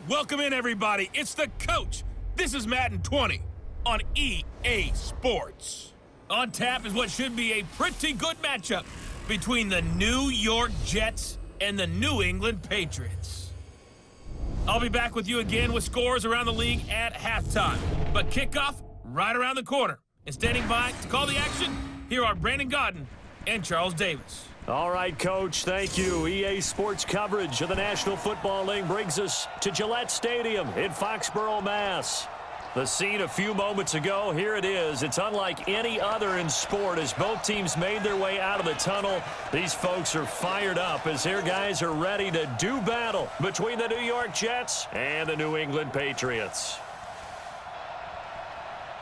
welcome in everybody. It's the coach. This is Madden 20 on EA Sports. On tap is what should be a pretty good matchup between the New York Jets and the New England Patriots. I'll be back with you again with scores around the league at halftime. But kickoff right around the corner. And standing by to call the action, here are Brandon Gaudin and Charles Davis. All right, Coach, thank you. EA Sports coverage of the National Football League brings us to Gillette Stadium in Foxborough, Mass. The scene a few moments ago, here it is. It's unlike any other in sport as both teams made their way out of the tunnel. These folks are fired up as their guys are ready to do battle between the New York Jets and the New England Patriots.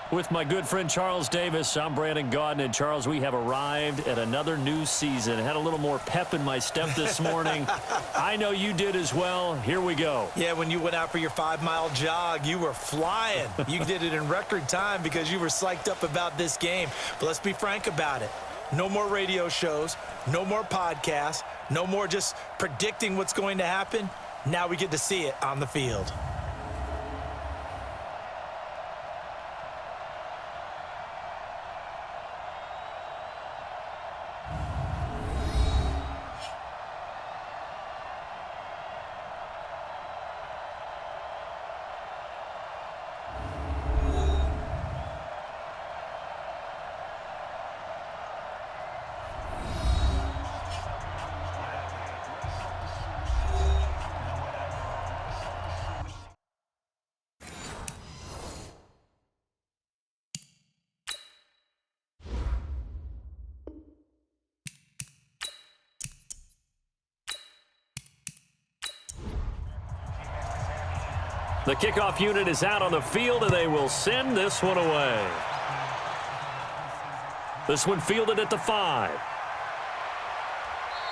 With my good friend Charles Davis, I'm Brandon Gaudin. And Charles, we have arrived at another new season. Had a little more pep in my step this morning. I know you did as well. Here we go. Yeah, when you went out for your 5-mile jog, you were flying. You did it in record time because you were psyched up about this game. But let's be frank about it. No more radio shows, no more podcasts, no more just predicting what's going to happen. Now we get to see it on the field. The kickoff unit is out on the field, and they will send this one away. This one fielded at the 5.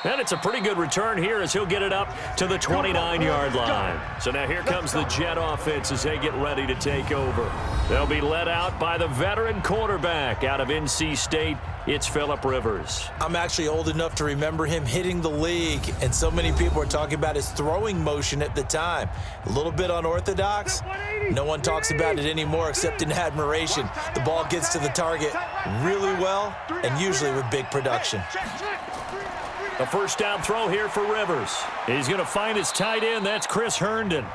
And it's a pretty good return here as he'll get it up to the 29-yard line. So now here comes the Jet offense as they get ready to take over. They'll be led out by the veteran quarterback out of NC State. It's Phillip Rivers. I'm actually old enough to remember him hitting the league, and so many people are talking about his throwing motion at the time. A little bit unorthodox. No one talks about it anymore except in admiration. The ball gets to the target really well and usually with big production. A first down throw here for Rivers. He's going to find his tight end. That's Chris Herndon.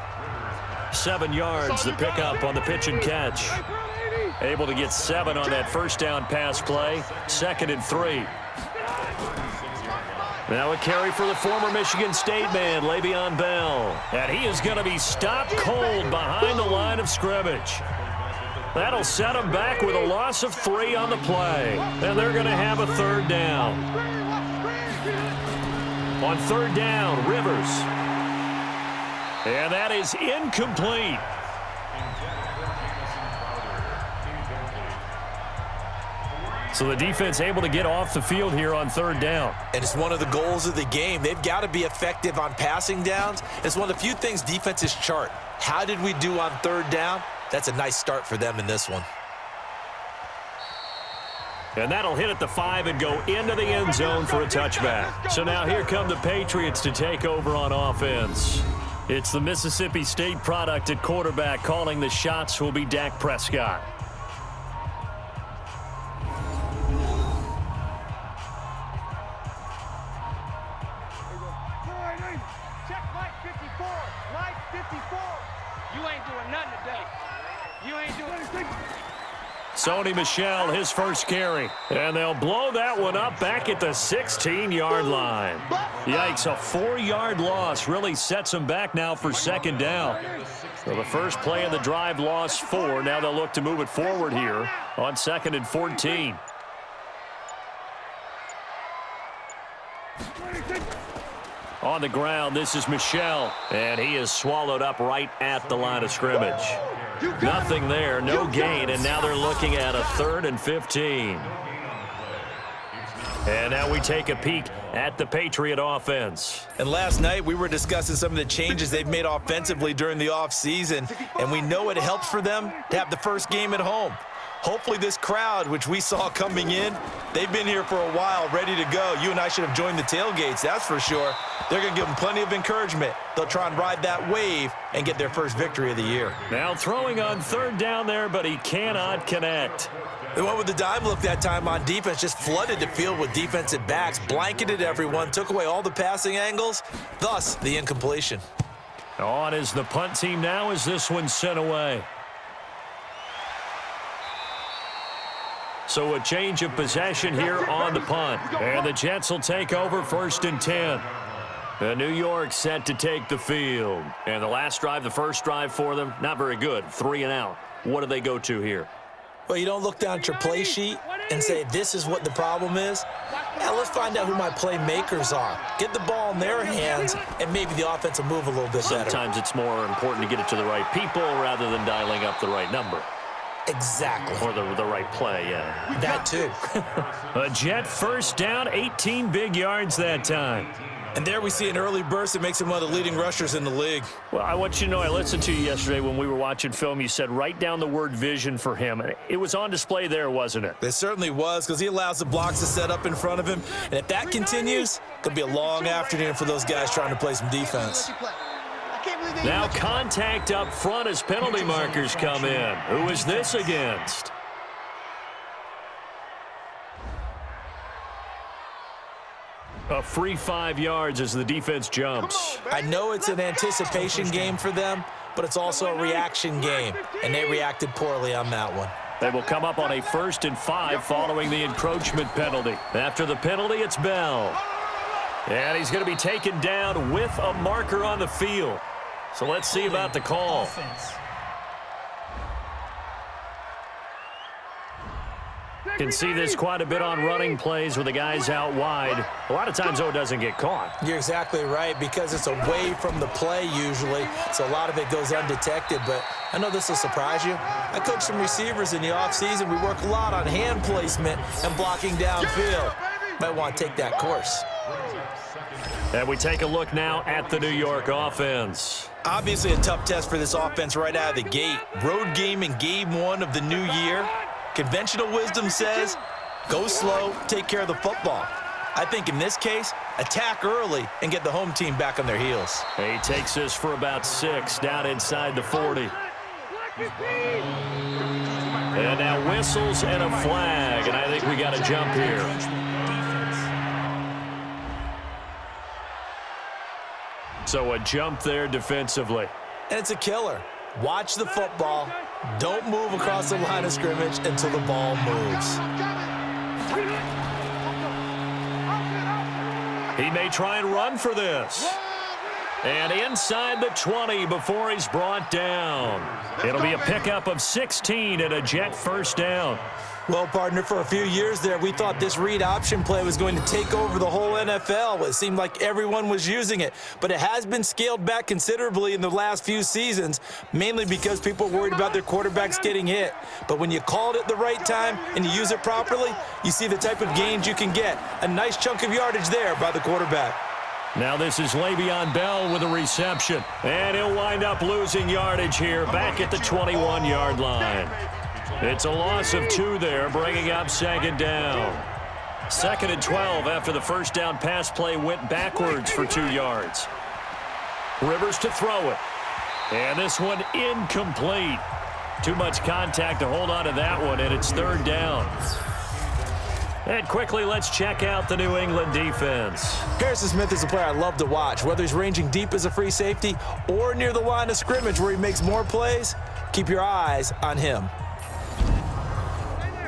7 yards, the pickup on the pitch and catch. Able to get 7 on that first down pass play. 2nd and 3. Now a carry for the former Michigan State man, Le'Veon Bell. And he is going to be stopped cold behind the line of scrimmage. That'll set him back with a loss of 3 on the play. And they're going to have a third down. On third down, Rivers. And that is incomplete. So the defense able to get off the field here on third down. And it's one of the goals of the game. They've got to be effective on passing downs. It's one of the few things defenses chart. How did we do on third down? That's a nice start for them in this one. And that'll hit at the 5 and go into the end zone for a touchback. So now here come the Patriots to take over on offense. It's the Mississippi State product at quarterback. Calling the shots will be Dak Prescott. Check Mike 54. Mike 54. You ain't doing nothing today. You ain't doing anything. Sony Michel, his first carry. And they'll blow that one up back at the 16-yard line. Yikes, a 4-yard loss really sets them back now for second down. So the first play of the drive lost 4. Now they'll look to move it forward here on 2nd and 14. On the ground, this is Michel. And he is swallowed up right at the line of scrimmage. Nothing there, no gain, and now they're looking at a 3rd and 15. And now we take a peek at the Patriot offense. And last night we were discussing some of the changes they've made offensively during the offseason, and we know it helps for them to have the first game at home. Hopefully this crowd, which we saw coming in, they've been here for a while, ready to go. You and I should have joined the tailgates, that's for sure. They're going to give them plenty of encouragement. They'll try and ride that wave and get their first victory of the year. Now throwing on third down there, but he cannot connect. They went with the dive look that time on defense, just flooded the field with defensive backs, blanketed everyone, took away all the passing angles, thus the incompletion. On is the punt team now as this one's sent away. So a change of possession here on the punt. And the Jets will take over 1st and 10. The New York set to take the field. And the last drive, the first drive for them, not very good. 3 and out. What do they go to here? Well, you don't look down at your play sheet and say, this is what the problem is. Now let's find out who my playmakers are. Get the ball in their hands, and maybe the offense will move a little bit better. Sometimes it's more important to get it to the right people rather than dialing up the right number. Exactly. Or the right play, yeah. That too. A Jet first down, 18 big yards that time. And there we see an early burst that makes him one of the leading rushers in the league. Well, I want you to know, I listened to you yesterday when we were watching film. You said write down the word vision for him. It was on display there, wasn't it? It certainly was, because he allows the blocks to set up in front of him. And if that continues, it could be a long afternoon for those guys trying to play some defense. Now contact up front as penalty markers come in. Who is this against? A free 5 yards as the defense jumps. I know it's an anticipation game for them, but it's also a reaction game, and they reacted poorly on that one. They will come up on a 1st and 5 following the encroachment penalty. After the penalty, it's Bell. And he's going to be taken down with a marker on the field. So let's see about the call. Can see this quite a bit on running plays with the guys out wide. A lot of times, though, it doesn't get caught. You're exactly right, because it's away from the play usually, so a lot of it goes undetected. But I know this will surprise you. I coach some receivers in the offseason. We work a lot on hand placement and blocking downfield. Might want to take that course. And we take a look now at the New York offense. Obviously a tough test for this offense right out of the gate. Road game in game 1 of the new year. Conventional wisdom says, go slow, take care of the football. I think in this case, attack early and get the home team back on their heels. He takes this for about 6 down inside the 40. And now whistles and a flag, and I think we got a jump here. So a jump there defensively. And it's a killer. Watch the football. Don't move across the line of scrimmage until the ball moves. He may try and run for this. And inside the 20 before he's brought down. It'll be a pickup of 16 and a Jet first down. Well, partner, for a few years there, we thought this read option play was going to take over the whole NFL. It seemed like everyone was using it, but it has been scaled back considerably in the last few seasons, mainly because people are worried about their quarterbacks getting hit. But when you call it at the right time and you use it properly, you see the type of gains you can get. A nice chunk of yardage there by the quarterback. Now this is Le'Veon Bell with a reception, and he'll wind up losing yardage here back at the 21-yard line. It's a loss of 2 there, bringing up 2nd down. 2nd and 12 after the first down pass play went backwards for 2 yards. Rivers to throw it. And this one incomplete. Too much contact to hold on to that one, and it's 3rd down. And quickly, let's check out the New England defense. Harrison Smith is a player I love to watch. Whether he's ranging deep as a free safety or near the line of scrimmage where he makes more plays, keep your eyes on him.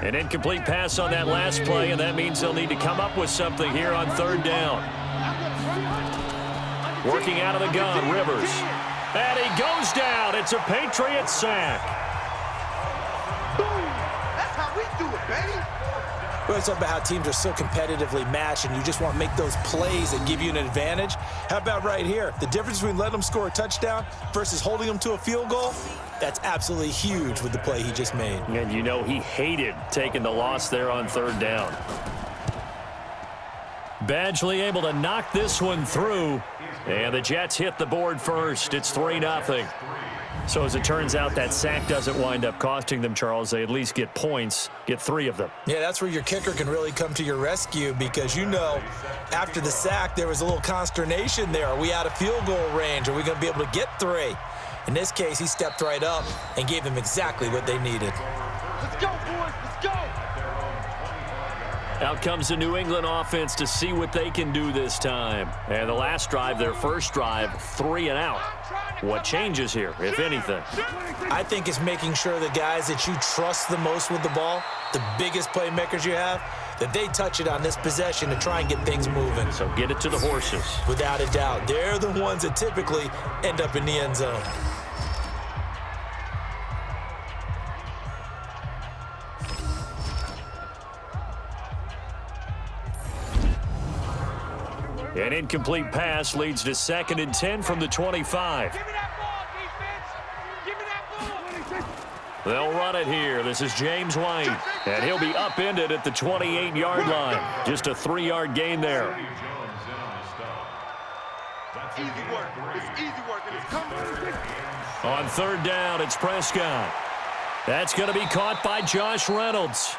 An incomplete pass on that last play, and that means they'll need to come up with something here on 3rd down. Working out of the gun, Rivers. And he goes down. It's a Patriot sack. That's how we do it, baby. We're talking about how teams are so competitively matched, and you just want to make those plays that give you an advantage. How about right here? The difference between letting them score a touchdown versus holding them to a field goal, that's absolutely huge with the play he just made. And you know he hated taking the loss there on 3rd down. Badgley able to knock this one through, and the Jets hit the board first. It's 3-0. So as it turns out, that sack doesn't wind up costing them, Charles. They at least get points, get 3 of them. Yeah, that's where your kicker can really come to your rescue because, after the sack, there was a little consternation there. Are we out of field goal range? Are we going to be able to get 3? In this case, he stepped right up and gave them exactly what they needed. Let's go, boys. Let's go. Out comes the New England offense to see what they can do this time. And the last drive, their first drive, 3 and out. What changes here, if anything? I think it's making sure the guys that you trust the most with the ball, the biggest playmakers you have, that they touch it on this possession to try and get things moving. So get it to the horses. Without a doubt. They're the ones that typically end up in the end zone. An incomplete pass leads to 2nd and 10 from the 25. Give me that ball, defense. Give me that ball. They'll run it here. This is James White, and he'll be upended at the 28-yard line. Just a 3-yard gain there. Easy work. It's easy work, and it's coming. On 3rd down, it's Prescott. That's going to be caught by Josh Reynolds.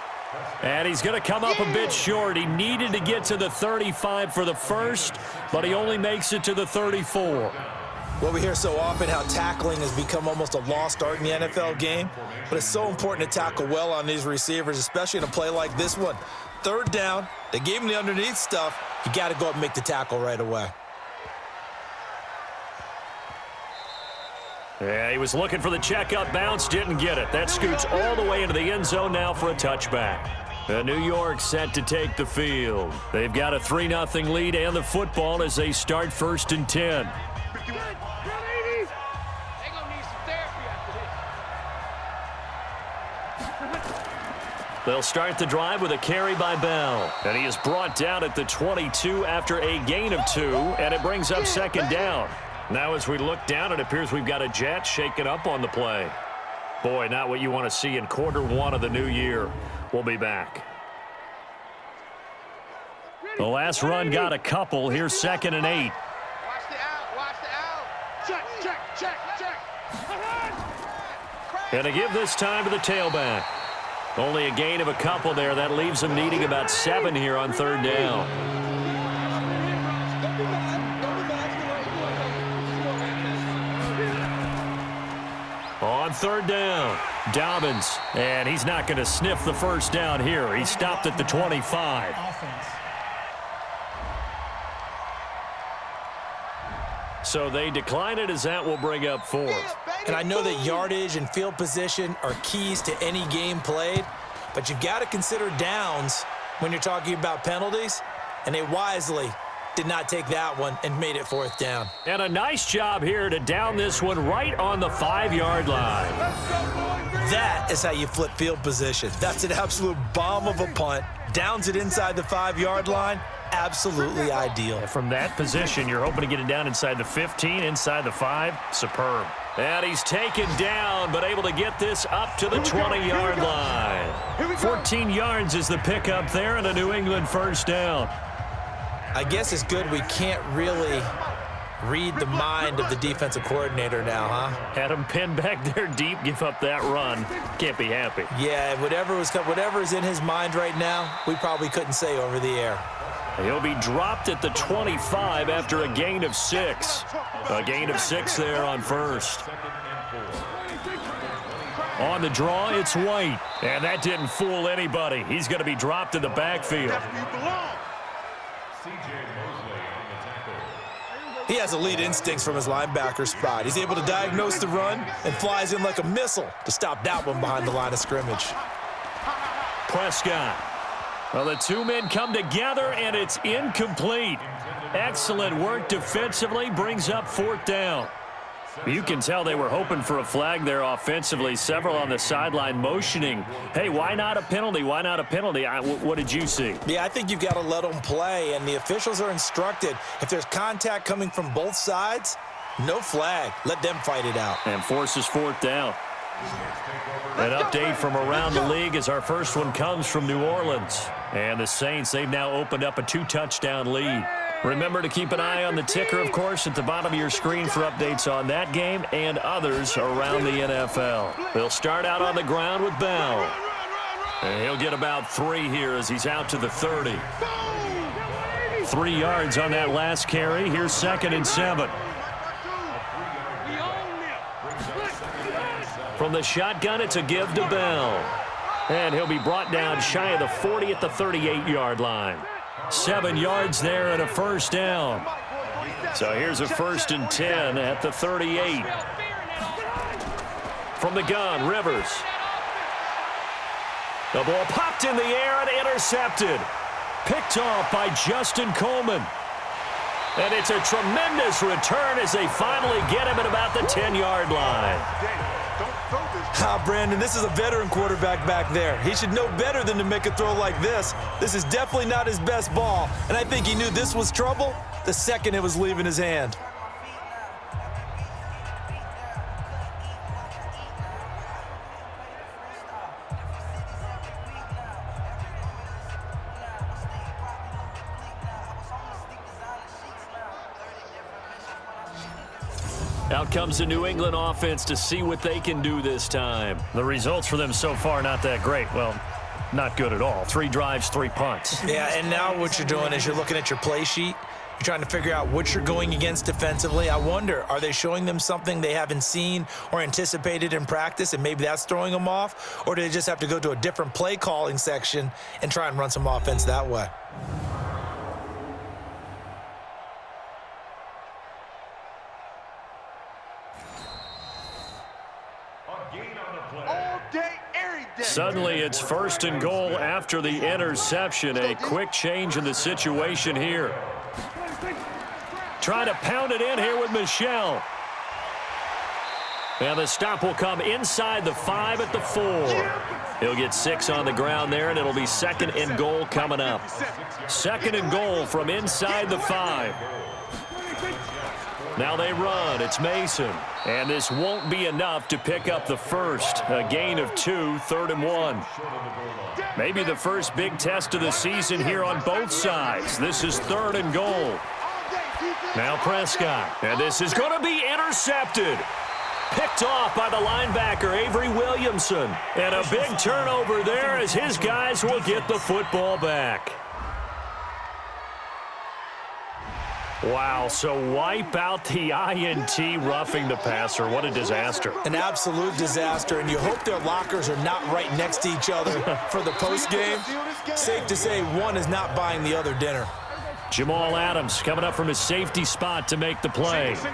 And he's going to come up a bit short. He needed to get to the 35 for the first, but he only makes it to the 34. Well, we hear so often how tackling has become almost a lost art in the NFL game, but it's so important to tackle well on these receivers, especially in a play like this one. 3rd down, they gave him the underneath stuff. You got to go up and make the tackle right away. Yeah, he was looking for the checkup bounce, didn't get it. That scoots all the way into the end zone now for a touchback. New York set to take the field. They've got a 3-0 lead and the football as they start 1st and 10. They're going to need some therapy after this. They'll start the drive with a carry by Bell. And he is brought down at the 22 after a gain of 2, and it brings up 2nd down. Now as we look down, it appears we've got a jet shaken up on the play. Boy, not what you want to see in quarter 1 of the new year. We'll be back. The last run got a couple. Here's 2nd and 8. Watch the out. Watch the out. Check. And to give this time to the tailback. Only a gain of a couple there. That leaves them needing about 7 here on 3rd down. On 3rd down, Dobbins, and he's not going to sniff the first down here. He stopped at the 25. So they decline it as that will bring up 4th. And I know that yardage and field position are keys to any game played, but you've got to consider downs when you're talking about penalties, and they wisely did not take that one and made it 4th down. And a nice job here to down this one right on the 5-yard line. That is how you flip field position. That's an absolute bomb of a punt. Downs it inside the 5-yard line. Absolutely ideal. From that position, you're hoping to get it down inside the 15, inside the 5. Superb. And he's taken down, but able to get this up to the 20-yard line. 14 yards is the pickup there, and a New England 1st down. I guess it's good we can't really read the mind of the defensive coordinator now, huh? Had him pinned back there deep, give up that run. Can't be happy. Yeah, whatever is in his mind right now, we probably couldn't say over the air. He'll be dropped at the 25 after a gain of 6. A gain of 6 there on 1st. On the draw, it's White. And that didn't fool anybody. He's going to be dropped in the backfield. He has elite instincts from his linebacker spot. He's able to diagnose the run and flies in like a missile to stop that one behind the line of scrimmage. Prescott. Well, the 2 men come together, and it's incomplete. Excellent work defensively, brings up 4th down. You can tell they were hoping for a flag there offensively. Several on the sideline motioning, hey, why not a penalty? Why not a penalty? What did you see? Yeah, I think you've got to let them play, and the officials are instructed. If there's contact coming from both sides, no flag. Let them fight it out. And forces 4th down. An update from around the league as our first one comes from New Orleans. And the Saints, they've now opened up a 2-touchdown lead. Remember to keep an eye on the ticker, of course, at the bottom of your screen for updates on that game and others around the NFL. They'll start out on the ground with Bell. And he'll get about 3 here as he's out to the 30. 3 yards on that last carry. Here's 2nd and 7. From the shotgun, it's a give to Bell. And he'll be brought down shy of the 40 at the 38-yard line. 7 yards there and a first down. So here's a 1st and 10 at the 38. From the gun, Rivers. The ball popped in the air and intercepted. Picked off by Justin Coleman. And it's a tremendous return as they finally get him at about the 10-yard line. Brandon, this is a veteran quarterback back there. He should know better than to make a throw like this. This is definitely not his best ball, and I think he knew this was trouble the second it was leaving his hand. Out comes the New England offense to see what they can do this time. The results for them so far not that great. Well, not good at all. 3 drives, 3 punts. Yeah, and now what you're doing is you're looking at your play sheet. You're trying to figure out what you're going against defensively. I wonder, are they showing them something they haven't seen or anticipated in practice, and maybe that's throwing them off? Or do they just have to go to a different play calling section and try and run some offense that way? Suddenly, it's 1st and goal after the interception. A quick change in the situation here. Trying to pound it in here with Michel. And the stop will come inside the 5 at the 4. He'll get 6 on the ground there, and it'll be 2nd and goal coming up. 2nd and goal from inside the 5. Now they run. It's Mason. And this won't be enough to pick up the first. A gain of 2, 3rd and 1. Maybe the first big test of the season here on both sides. This is 3rd and goal. Now Prescott. And this is going to be intercepted. Picked off by the linebacker, Avery Williamson. And a big turnover there as his guys will get the football back. Wow, so wipe out the INT roughing the passer. What a disaster. An absolute disaster, and you hope their lockers are not right next to each other for the postgame. Safe to say one is not buying the other dinner. Jamal Adams coming up from his safety spot to make the play. Hey,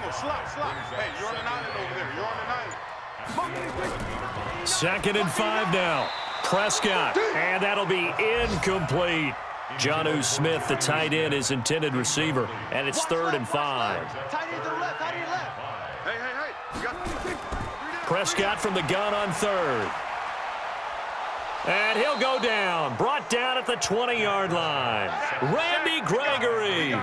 you're on the 9 over there. You're on the 9. 2nd and 5 now. Prescott, and that'll be incomplete. Jonnu Smith, the tight end, is intended receiver, and it's 3rd and 5. Tight end to the left, tight end left. Hey. Prescott from the gun on 3rd. And he'll go down, brought down at the 20-yard line. Randy Gregory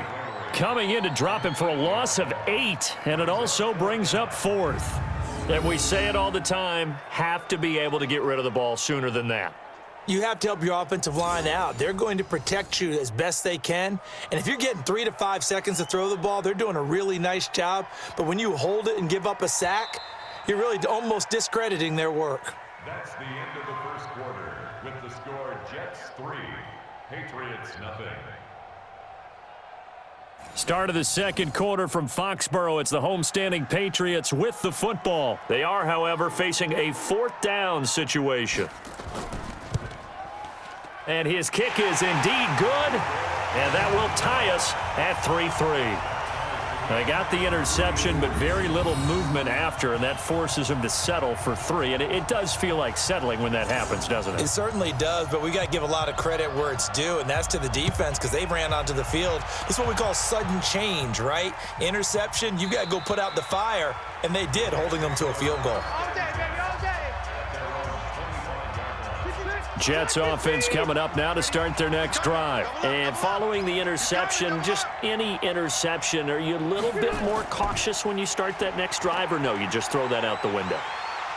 coming in to drop him for a loss of 8, and it also brings up 4th. And we say it all the time, have to be able to get rid of the ball sooner than that. You have to help your offensive line out. They're going to protect you as best they can. And if you're getting 3 to 5 seconds to throw the ball, they're doing a really nice job. But when you hold it and give up a sack, you're really almost discrediting their work. That's the end of the first quarter with the score Jets 3, Patriots nothing. Start of the second quarter from Foxborough. It's the homestanding Patriots with the football. They are, however, facing a 4th down situation. And his kick is indeed good, and that will tie us at 3-3. They got the interception, but very little movement after, and that forces him to settle for 3. And it does feel like settling when that happens, doesn't it? It certainly does, but we got to give a lot of credit where it's due, and that's to the defense because they ran onto the field. It's what we call sudden change, right? Interception, you got to go put out the fire, and they did, holding them to a field goal. Jets offense coming up now to start their next drive. And following the interception, just any interception, are you a little bit more cautious when you start that next drive, or no, you just throw that out the window?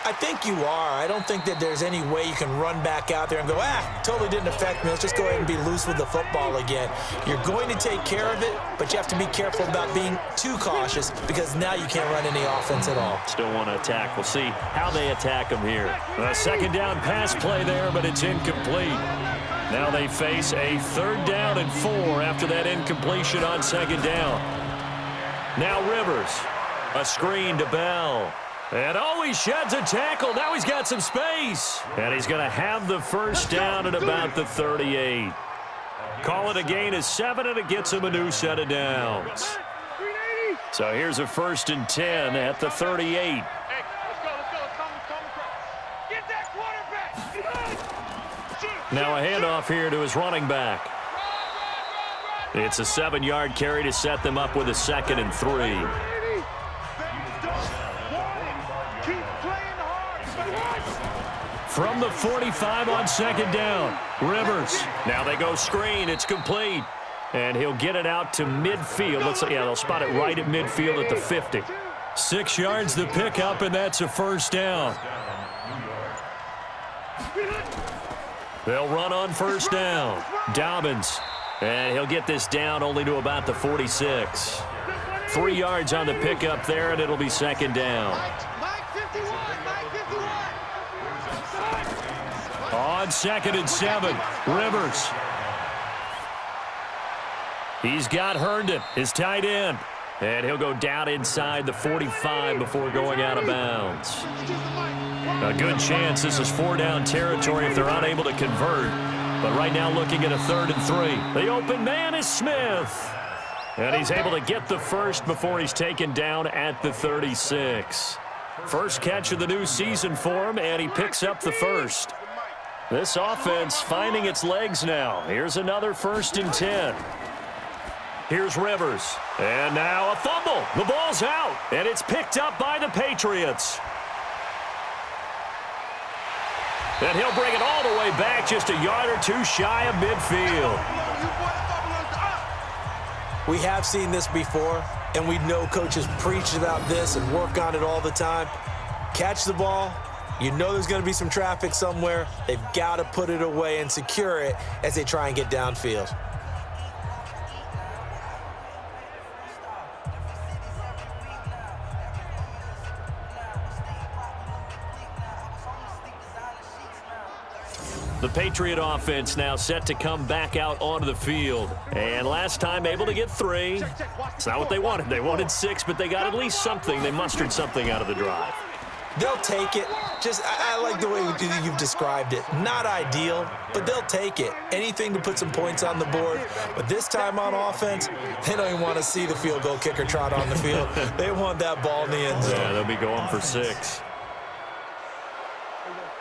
I think you are. I don't think that there's any way you can run back out there and go, totally didn't affect me. Let's just go ahead and be loose with the football again. You're going to take care of it, but you have to be careful about being too cautious because now you can't run any offense at all. Still want to attack. We'll see how they attack them here. A second down pass play there, but it's incomplete. Now they face a 3rd down and 4 after that incompletion on 2nd down. Now Rivers. A screen to Bell. And he sheds a tackle. Now he's got some space. And he's going to have the 1st down at about the 38. Call it a gain of 7, and it gets him a new set of downs. So here's a 1st and 10 at the 38. Hey, let's go. Get that quarterback. Now a handoff here to his running back. It's a 7-yard carry to set them up with a 2nd and 3. From the 45 on 2nd down, Rivers. Now they go screen. It's complete. And he'll get it out to midfield. They'll spot it right at midfield at the 50. 6 yards the pickup, and that's a 1st down. They'll run on 1st down. Dobbins. And he'll get this down only to about the 46. 3 yards on the pickup there, and it'll be 2nd down. On 2nd and 7, Rivers. He's got Herndon, his tight end. And he'll go down inside the 45 before going out of bounds. A good chance this is 4-down territory if they're unable to convert. But right now looking at a 3rd and 3. The open man is Smith. And he's able to get the 1st before he's taken down at the 36. First catch of the new season for him, and he picks up the 1st. This offense finding its legs now. Here's another 1st and 10. Here's Rivers. And now a fumble. The ball's out, and it's picked up by the Patriots. And he'll bring it all the way back just a yard or 2 shy of midfield. We have seen this before, and we know coaches preach about this and work on it all the time. Catch the ball. You know there's going to be some traffic somewhere. They've got to put it away and secure it as they try and get downfield. The Patriot offense now set to come back out onto the field. And last time able to get 3. It's not what they wanted. They wanted 6, but they got at least something. They mustered something out of the drive. They'll take it. I like the way you've described it. Not ideal, but they'll take it. Anything to put some points on the board. But this time on offense, they don't even want to see the field goal kicker trot on the field. They want that ball in the end zone. Yeah, they'll be going for 6.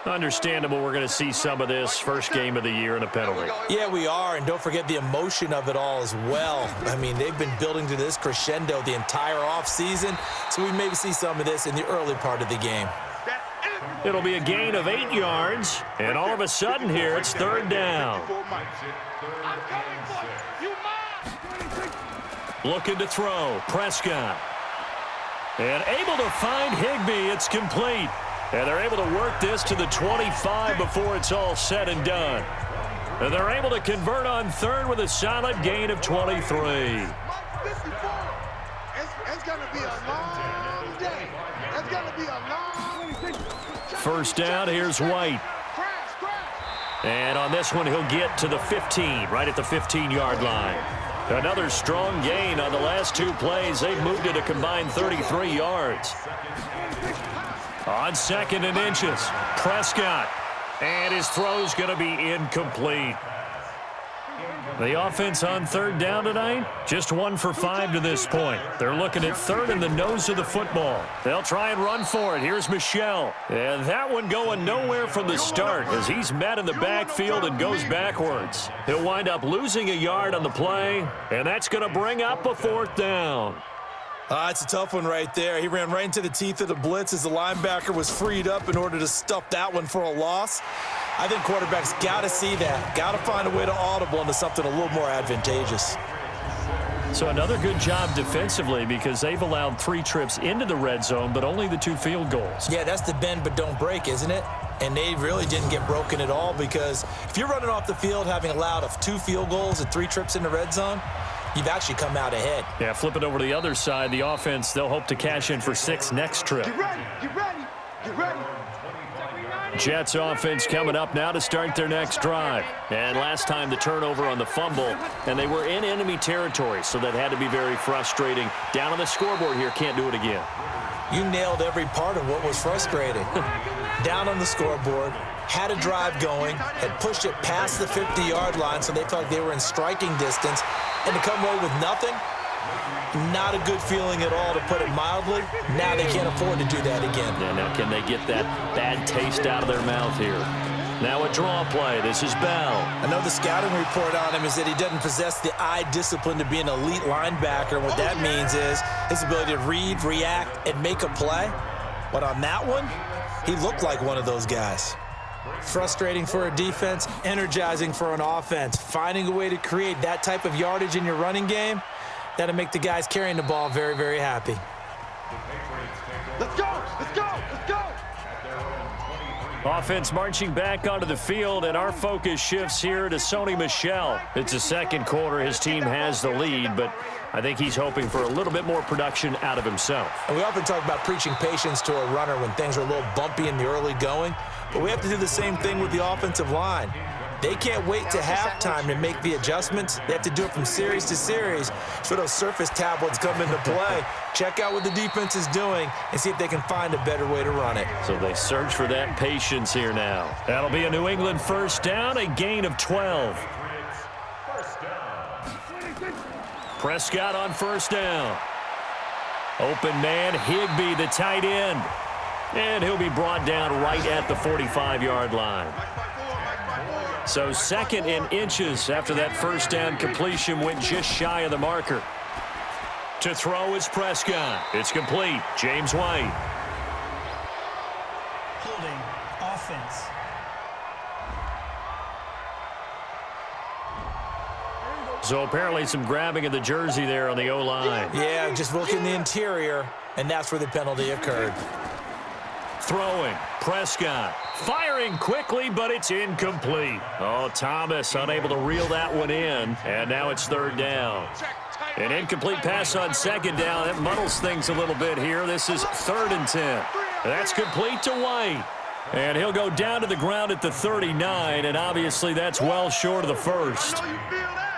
Understandable we're going to see some of this first game of the year in a penalty. Yeah, we are, and don't forget the emotion of it all as well. I mean, they've been building to this crescendo the entire offseason, so we maybe see some of this in the early part of the game. It'll be a gain of 8 yards, and all of a sudden here it's 3rd down. Looking to throw, Prescott. And able to find Higbee, it's complete. And they're able to work this to the 25 before it's all said and done. And they're able to convert on 3rd with a solid gain of 23. It's going to be a long day. It's going to be a long 1st down, here's White. And on this one, he'll get to the 15, right at the 15-yard line. Another strong gain on the last 2 plays. They've moved it a combined 33 yards. On 2nd and inches, Prescott. And his throw's going to be incomplete. The offense on 3rd down tonight, just 1 for 5 to this point. They're looking at 3rd in the nose of the football. They'll try and run for it. Here's Michel. And that one going nowhere from the start as he's met in the backfield and goes backwards. He'll wind up losing a yard on the play, and that's going to bring up a 4th down. It's a tough one right there. He ran right into the teeth of the blitz as the linebacker was freed up in order to stuff that one for a loss. I think quarterbacks got to see that. Got to find a way to audible into something a little more advantageous. So another good job defensively because they've allowed 3 trips into the red zone, but only the 2 field goals. Yeah, that's the bend but don't break, isn't it? And they really didn't get broken at all because if you're running off the field having allowed 2 field goals and 3 trips in the red zone, you've actually come out ahead. Yeah, flip it over to the other side. The offense, they'll hope to cash in for 6 next trip. Get ready, get ready, get ready. Jets offense coming up now to start their next drive. And last time the turnover on the fumble, and they were in enemy territory, so that had to be very frustrating. Down on the scoreboard here, can't do it again. You nailed every part of what was frustrating. Down on the scoreboard, had a drive going, had pushed it past the 50-yard line so they felt like they were in striking distance, and to come away with nothing, not a good feeling at all, to put it mildly. Now they can't afford to do that again. Yeah, now can they get that bad taste out of their mouth here? Now a draw play. This is Bell. I know the scouting report on him is that he doesn't possess the eye discipline to be an elite linebacker. What that means is his ability to read, react, and make a play. But on that one, he looked like one of those guys. Frustrating for a defense, energizing for an offense. Finding a way to create that type of yardage in your running game, that'll make the guys carrying the ball very, very happy. Let's go, let's go, let's go. Offense marching back onto the field, and our focus shifts here to Sony Michel. It's the second quarter. His team has the lead, but I think he's hoping for a little bit more production out of himself. And we often talk about preaching patience to a runner when things are a little bumpy in the early going, but we have to do the same thing with the offensive line. They can't wait to halftime to make the adjustments. They have to do it from series to series so those surface tablets come into play. Check out what the defense is doing and see if they can find a better way to run it. So they search for that patience here now. That'll be a New England first down, a gain of 12. Prescott on first down. Open man, Higbee, the tight end. And he'll be brought down right at the 45-yard line. So second in inches after that first down completion, went just shy of the marker. To throw is Prescott. It's complete. James White. Holding offense. So apparently some grabbing of the jersey there on the O-line. Yeah, just look in the interior, and that's where the penalty occurred. Throwing, Prescott. Firing quickly, but it's incomplete. Oh, Thomas unable to reel that one in, and now it's third down. An incomplete pass on second down. That muddles things a little bit here. This is 3rd and 10. That's complete to White. And he'll go down to the ground at the 39, and obviously that's well short of the first.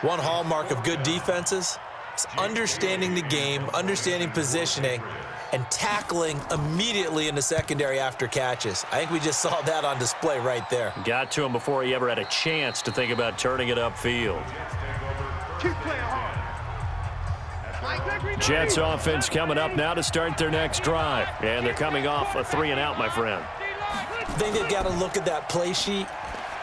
One hallmark of good defenses is understanding the game, understanding positioning, and tackling immediately in the secondary after catches. I think we just saw that on display right there. Got to him before he ever had a chance to think about turning it upfield. Keep playing hard. Jets offense coming up now to start their next drive. And they're coming off a 3-and-out, my friend. I think they've got to look at that play sheet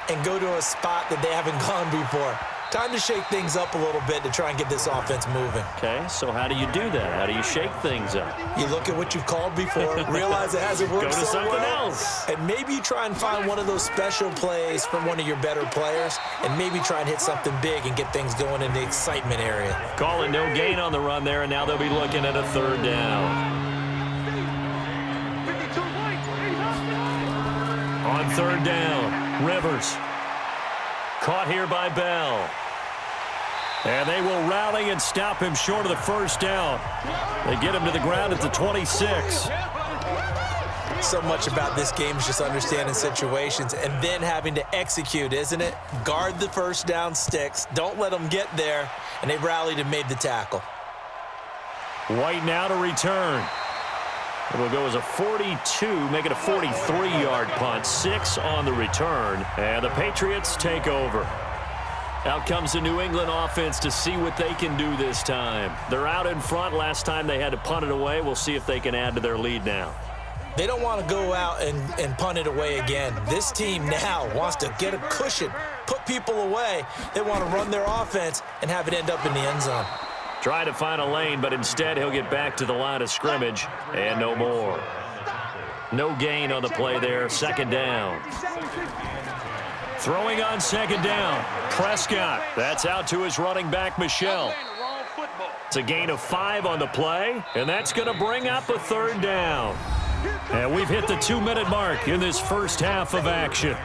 and go to a spot that they haven't gone before. Time to shake things up a little bit to try and get this offense moving. Okay, so how do you do that? How do you shake things up? You look at what you've called before, realize it hasn't worked Go to so something well, else. and maybe you try and find one of those special plays from one of your better players, and maybe try and hit something big and get things going in the excitement area. Calling no gain on the run there, and now they'll be looking at a 3rd down. On 3rd down, Rivers. Caught here by Bell. And they will rally and stop him short of the first down. They get him to the ground at the 26. So much about this game is just understanding situations and then having to execute, isn't it? Guard the first down sticks. Don't let them get there. And they rallied and made the tackle. White now to return. It will go as a 42, make it a 43-yard punt. 6 on the return, and the Patriots take over. Out comes the New England offense to see what they can do this time. They're out in front. Last time they had to punt it away. We'll see if they can add to their lead now. They don't want to go out and punt it away again. This team now wants to get a cushion, put people away. They want to run their offense and have it end up in the end zone. Try to find a lane, but instead he'll get back to the line of scrimmage, and no more. No gain on the play there, 2nd down. Throwing on 2nd down, Prescott. That's out to his running back, Michel. football. It's a gain of 5 on the play, and that's going to bring up a third down. And we've hit the 2-minute mark in this first half of action.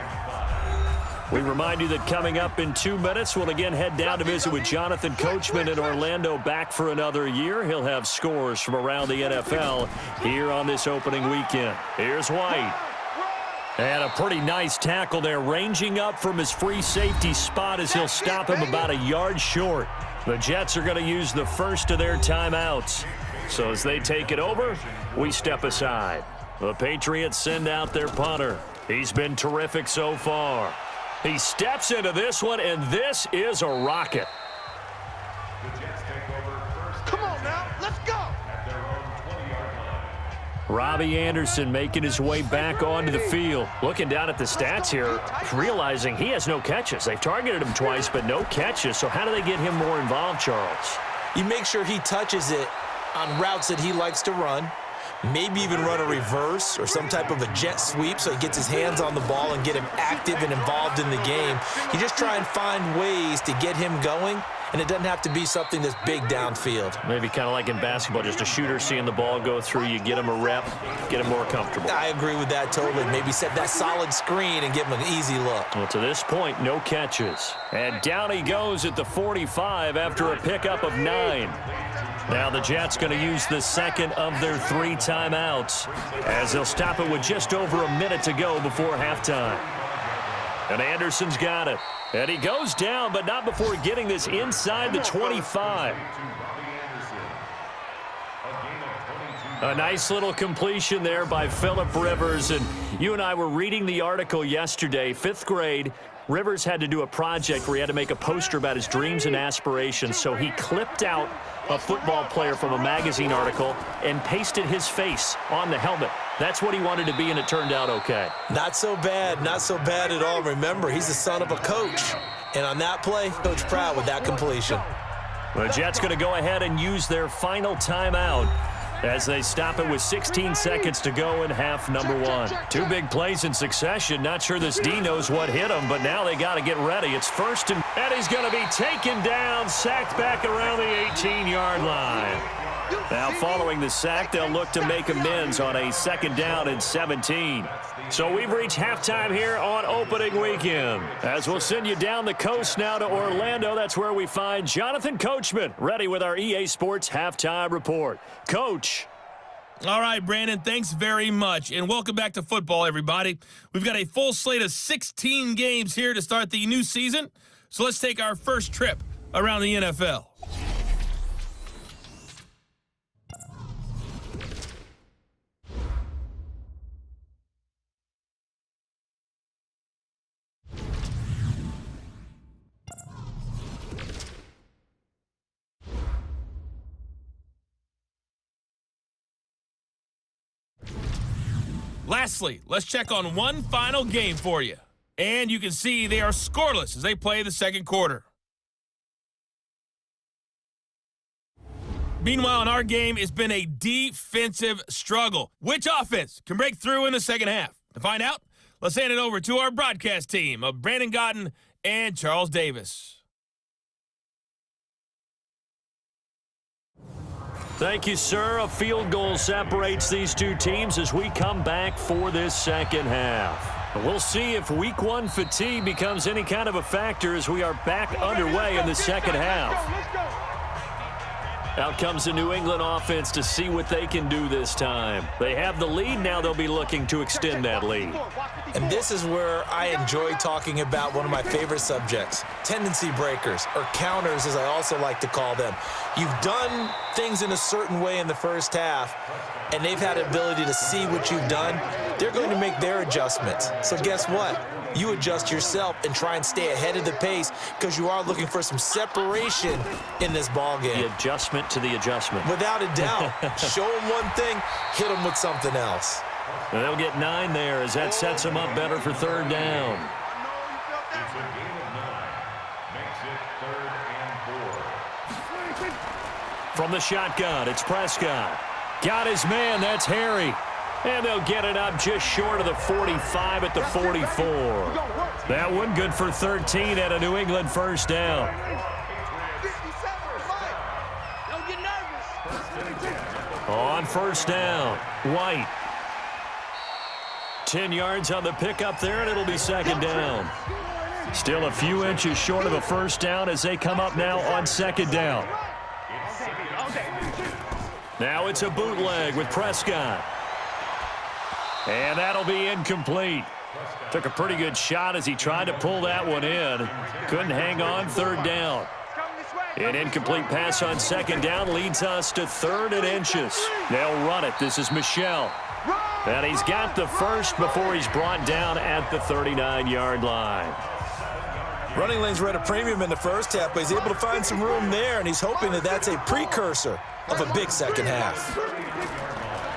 We remind you that coming up in 2 minutes, we'll again head down to visit with Jonathan Coachman in Orlando, back for another year. He'll have scores from around the NFL here on this opening weekend. Here's White. And a pretty nice tackle there, ranging up from his free safety spot as he'll stop him about a yard short. The Jets are going to use the first of their timeouts. So as they take it over, we step aside. The Patriots send out their punter. He's been terrific so far. He steps into this one, and this is a rocket. The Jets take over first. Come on now, let's go. At their own 20-yard line. Robbie Anderson making his way back onto the field. Looking down at the stats here, realizing he has no catches. They've targeted him twice, but no catches. So how do they get him more involved, Charles? You make sure he touches it on routes that he likes to run. Maybe even run a reverse or some type of a jet sweep so he gets his hands on the ball and get him active and involved in the game. You just try and find ways to get him going, and it doesn't have to be something that's big downfield. Maybe kind of like in basketball, just a shooter seeing the ball go through, you get him a rep, get him more comfortable. I agree with that totally. Maybe set that solid screen and give him an easy look. Well, to this point, no catches. And down he goes at the 45 after a pickup of 9. Now the Jets going to use the second of their 3 timeouts as they'll stop it with just over a minute to go before halftime. And Anderson's got it. And he goes down, but not before getting this inside the 25. A nice little completion there by Phillip Rivers. And you and I were reading the article yesterday, 5th grade. Rivers had to do a project where he had to make a poster about his dreams and aspirations. So he clipped out a football player from a magazine article and pasted his face on the helmet. That's what he wanted to be, and it turned out okay. Not so bad at all. Remember, he's the son of a coach. And on that play, Coach proud with that completion. The Jets going to go ahead and use their final timeout as they stop it with 16 seconds to go in half number 1. 2 big plays in succession. Not sure this D knows what hit him, but now they got to get ready. It's first and he's going to be taken down, sacked back around the 18-yard line. Now following the sack, they'll look to make amends on a 2nd down and 17. So we've reached halftime here on opening weekend. As we'll send you down the coast now to Orlando, that's where we find Jonathan Coachman ready with our EA Sports halftime report. Coach. All right, Brandon, thanks very much, and welcome back to football, everybody. We've got a full slate of 16 games here to start the new season, so let's take our first trip around the NFL. Lastly, let's check on one final game for you. And you can see they are scoreless as they play the second quarter. Meanwhile, in our game, it's been a defensive struggle. Which offense can break through in the second half? To find out, let's hand it over to our broadcast team of Brandon Godden and Charles Davis. Thank you, sir. A field goal separates these two teams as we come back for this second half. We'll see if week 1 fatigue becomes any kind of a factor as we are back underway in the second half. Out comes the New England offense to see what they can do this time. They have the lead. Now they'll be looking to extend that lead. And this is where I enjoy talking about one of my favorite subjects, tendency breakers, or counters as I also like to call them. You've done things in a certain way in the first half, and they've had the ability to see what you've done. They're going to make their adjustments. So guess what? You adjust yourself and try and stay ahead of the pace because you are looking for some separation in this ball game. The adjustment to the adjustment. Without a doubt. Show them one thing, hit them with something else. And they'll get 9 there as that sets them up better for third down. It's a gain of 9. Makes it 3rd and 4. From the shotgun, it's Prescott. Got his man, that's Harry. And they'll get it up just short of the 45 at the 44. That one good for 13 at a New England first down. first down. White. 10 yards on the pickup there, and it'll be second down. Still a few inches short of a first down as they come up now on second down. Now it's a bootleg with Prescott. And that'll be incomplete. Took a pretty good shot as he tried to pull that one in. Couldn't hang on, third down. An incomplete pass on second down leads us to 3rd and inches. They'll run it. This is Michel. And he's got the first before he's brought down at the 39-yard line. Running lanes were at a premium in the first half, but he's able to find some room there, and he's hoping that that's a precursor of a big second half.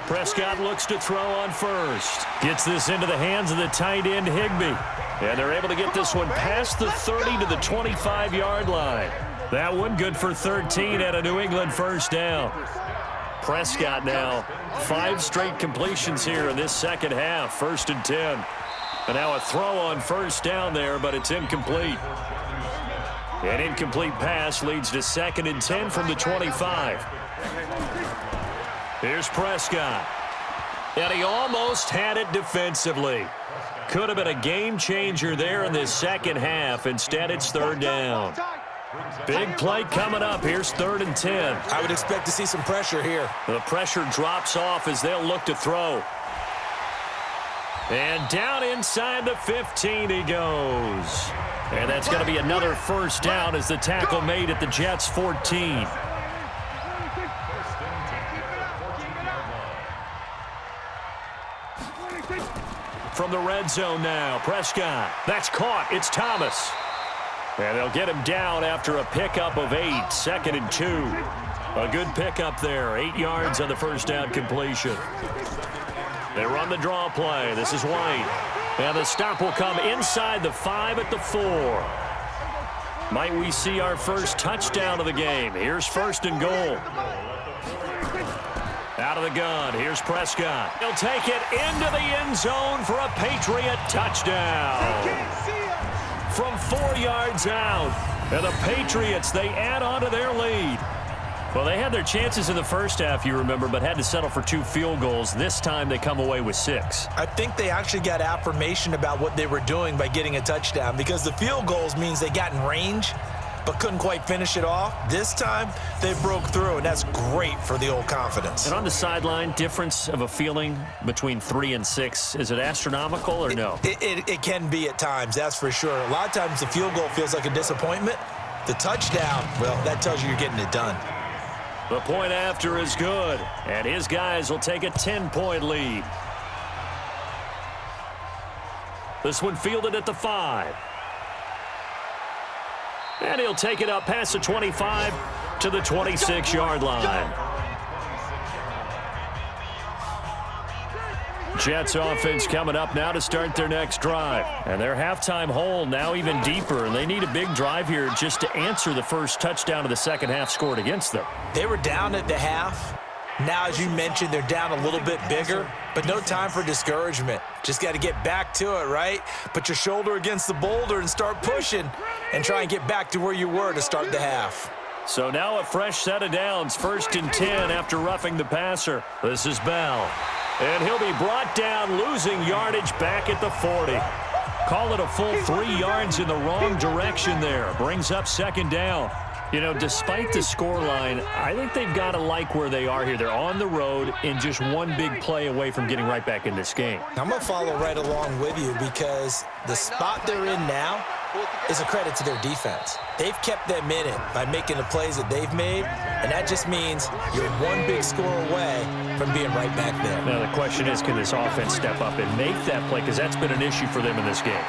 Prescott looks to throw on first. Gets this into the hands of the tight end, Higbee. And they're able to get this one past the 30 to the 25-yard line. That one good for 13 at a New England first down. Prescott now 5 straight completions here in this second half. 1st and 10. And now a throw on first down there, but it's incomplete. An incomplete pass leads to 2nd and 10 from the 25. Here's Prescott. And he almost had it defensively. Could have been a game changer there in this second half. Instead, it's 3rd down. Big play coming up. Here's 3rd and 10. I would expect to see some pressure here. The pressure drops off as they'll look to throw. And down inside the 15 he goes. And that's going to be another first down as the tackle made at the Jets' 14. From the red zone now, Prescott. That's caught. It's Thomas. And they'll get him down after a pickup of 8. 2nd and 2. A good pickup there. 8 yards on the first down completion. They run the draw play. This is White. And the stop will come inside the 5 at the 4. Might we see our first touchdown of the game? Here's 1st and goal. Out of the gun. Here's Prescott. He'll take it into the end zone for a Patriot touchdown. From 4 yards out. And the Patriots, they add on to their lead. Well, they had their chances in the first half, you remember, but had to settle for 2 field goals. This time they come away with 6. I think they actually got affirmation about what they were doing by getting a touchdown, because the field goals means they got in range but couldn't quite finish it off. This time they broke through, and that's great for the old confidence. And on the sideline, difference of a feeling between 3 and 6, is it astronomical or no? It can be at times, that's for sure. A lot of times the field goal feels like a disappointment. The touchdown, well, that tells you you're getting it done. The point after is good, and his guys will take a 10-point lead. This one fielded at the 5. And he'll take it up past the 25 to the 26-yard line. Jets offense coming up now to start their next drive. And their halftime hole now even deeper, and they need a big drive here just to answer the first touchdown of the second half scored against them. They were down at the half. Now, as you mentioned, they're down a little bit bigger, but no time for discouragement. Just got to get back to it, right? Put your shoulder against the boulder and start pushing and try and get back to where you were to start the half. So now a fresh set of downs, 1st and 10 after roughing the passer. This is Bell. And he'll be brought down, losing yardage back at the 40. Call it a full 3 yards in the wrong direction there. Brings up 2nd down. You know, despite the scoreline, I think they've got to like where they are here. They're on the road and just one big play away from getting right back in this game. I'm going to follow right along with you, because the spot they're in now is a credit to their defense. They've kept them in it by making the plays that they've made, and that just means you're one big score away from being right back there. Now the question is, can this offense step up and make that play, because that's been an issue for them in this game.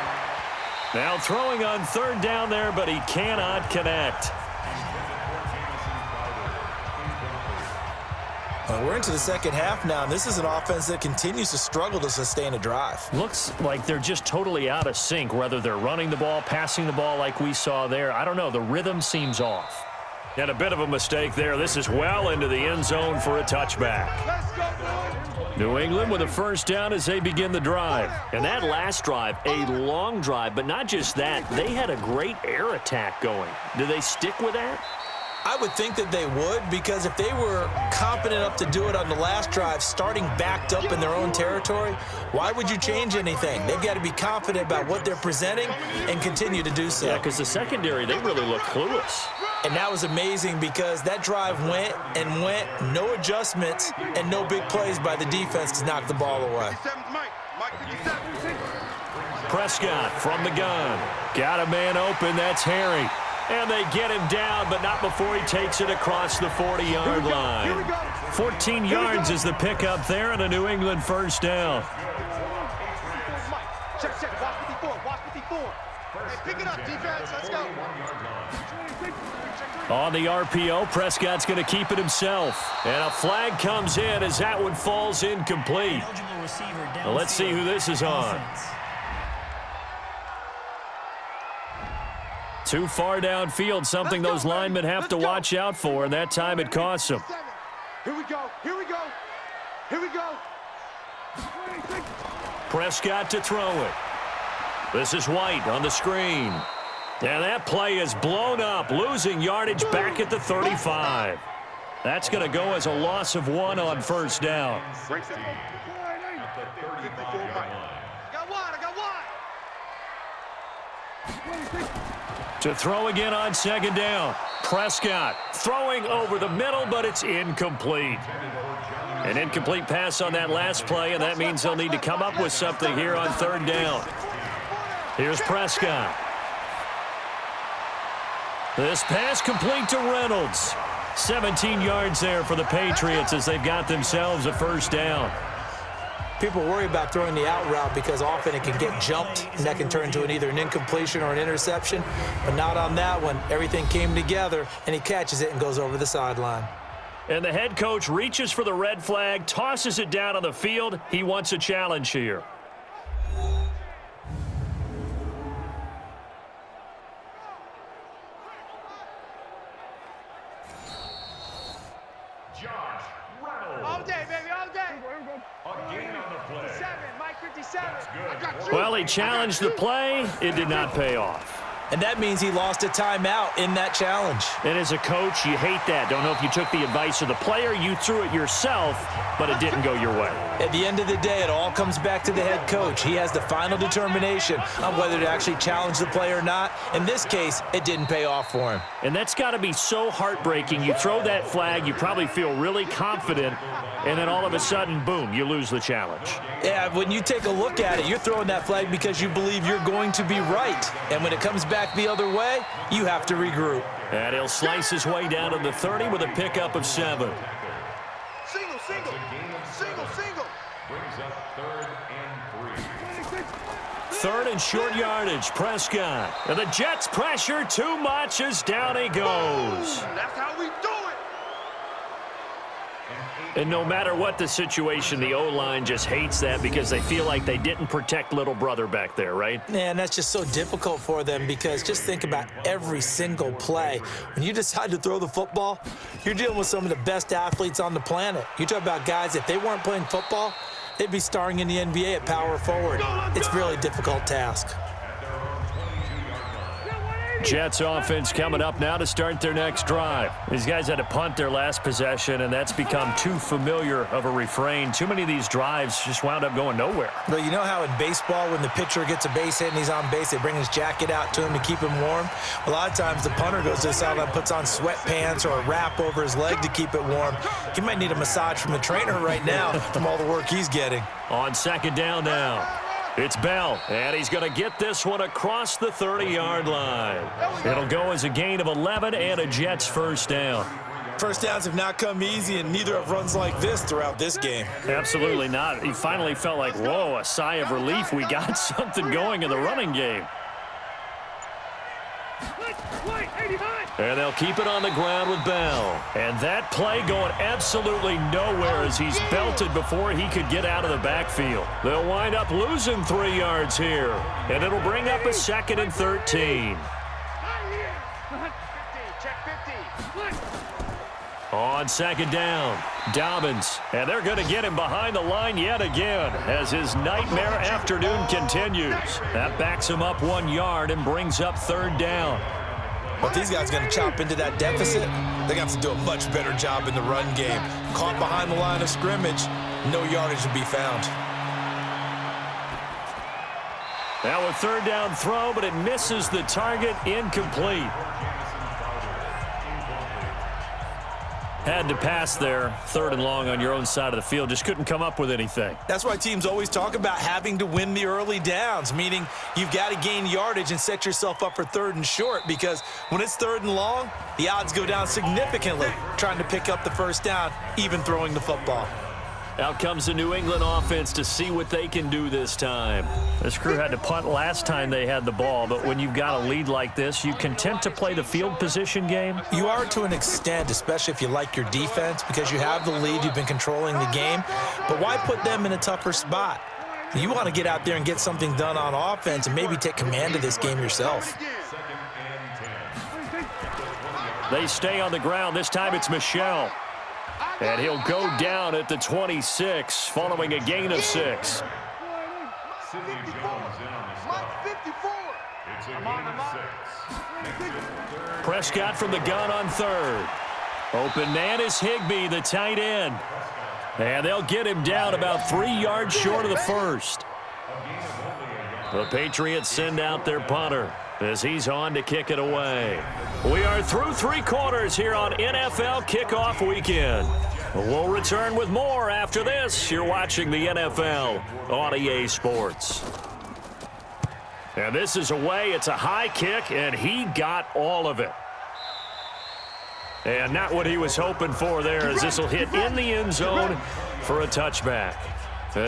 Now throwing on 3rd down there, but he cannot connect. We're into the second half now, and this is an offense that continues to struggle to sustain a drive. Looks like they're just totally out of sync, whether they're running the ball, passing the ball like we saw there. I don't know. The rhythm seems off. And a bit of a mistake there. This is well into the end zone for a touchback. New England with a first down as they begin the drive. And that last drive, a long drive, but not just that. They had a great air attack going. Do they stick with that? I would think that they would, because if they were confident enough to do it on the last drive, starting backed up in their own territory, why would you change anything? They've got to be confident about what they're presenting and continue to do so. Yeah, because the secondary, they really look clueless. And that was amazing because that drive went and went, no adjustments and no big plays by the defense to knock the ball away. Prescott from the gun. Got a man open, that's Harry. And they get him down, but not before he takes it across the 40-yard line. 14 yards is the pickup there and a New England first down. Check, watch 54, watch 54. Hey, pick it up, defense, let's go. On the RPO, Prescott's going to keep it himself. And a flag comes in as that one falls incomplete. Well, let's see who this is on. Too far downfield, something those linemen have to watch out for, and that time it costs them. Here we go. Prescott to throw it. This is White on the screen. And that play is blown up, losing yardage back at the 35. That's going to go as a loss of 1 on first down. I got one. To throw again on second down. Prescott throwing over the middle, but it's incomplete. An incomplete pass on that last play, and that means they'll need to come up with something here on third down. Here's Prescott. This pass complete to Reynolds. 17 yards there for the Patriots as they've got themselves a first down. People worry about throwing the out route because often it can get jumped, and that can turn into either an incompletion or an interception, but not on that one. Everything came together, and he catches it and goes over the sideline. And the head coach reaches for the red flag, tosses it down on the field. He wants a challenge here. All day, baby, all day. A gain on the play. 57, Mike 57. I got you. Well, he challenged the play. It did not pay off. And that means he lost a timeout in that challenge. And as a coach, you hate that. Don't know if you took the advice of the player, you threw it yourself, but it didn't go your way. At the end of the day, it all comes back to the head coach. He has the final determination on whether to actually challenge the play or not. In this case, it didn't pay off for him. And that's got to be so heartbreaking. You throw that flag, you probably feel really confident, and then all of a sudden, boom, you lose the challenge. Yeah, when you take a look at it, you're throwing that flag because you believe you're going to be right. And when it comes back the other way, you have to regroup. And he'll slice his way down to the 30 with a pickup of 7. Single. Brings up 3rd and 3. Third and short yardage, Prescott. And the Jets pressure too much as down he goes. That's how we do it. And no matter what the situation, the O-line just hates that because they feel like they didn't protect little brother back there, right? Man, that's just so difficult for them because just think about every single play. When you decide to throw the football, you're dealing with some of the best athletes on the planet. You talk about guys, if they weren't playing football, they'd be starring in the NBA at power forward. It's a really difficult task. Jets offense coming up now to start their next drive. These guys had to punt their last possession, and that's become too familiar of a refrain. Too many of these drives just wound up going nowhere. But you know how in baseball, when the pitcher gets a base hit and he's on base, they bring his jacket out to him to keep him warm? A lot of times the punter goes to the sideline, puts on sweatpants or a wrap over his leg to keep it warm. He might need a massage from the trainer right now from all the work he's getting. On second down now. It's Bell, and he's going to get this one across the 30-yard line. It'll go as a gain of 11 and a Jets first down. First downs have not come easy, and neither have runs like this throughout this game. Absolutely not. He finally felt like, whoa, a sigh of relief. We got something going in the running game. And they'll keep it on the ground with Bell. And that play going absolutely nowhere as he's belted before he could get out of the backfield. They'll wind up losing 3 yards here. And it'll bring up a 2nd and 13. On second down, Dobbins. And they're going to get him behind the line yet again as his nightmare afternoon continues. That backs him up 1 yard and brings up third down. But these guys going to chop into that deficit. They got to do a much better job in the run game. Caught behind the line of scrimmage, no yardage to be found. Now a third down throw, but it misses the target, incomplete. Had to pass there, 3rd and long on your own side of the field. Just couldn't come up with anything. That's why teams always talk about having to win the early downs, meaning you've got to gain yardage and set yourself up for 3rd and short, because when it's 3rd and long, the odds go down significantly trying to pick up the first down, even throwing the football. Out comes the New England offense to see what they can do this time. This crew had to punt last time they had the ball, but when you've got a lead like this, you content to play the field position game? You are to an extent, especially if you like your defense, because you have the lead, you've been controlling the game. But why put them in a tougher spot? You want to get out there and get something done on offense and maybe take command of this game yourself. They stay on the ground. This time it's Michel. And he'll go down at the 26 following a gain of 6. Prescott from the gun on 3rd. Open man is Higbee, the tight end. And they'll get him down about 3 yards short of the first. The Patriots send out their punter as he's on to kick it away. We are through 3 quarters here on NFL Kickoff Weekend. We'll return with more after this. You're watching the NFL on EA Sports. And this is away. It's a high kick, and he got all of it. And not what he was hoping for there, as this will hit in the end zone for a touchback.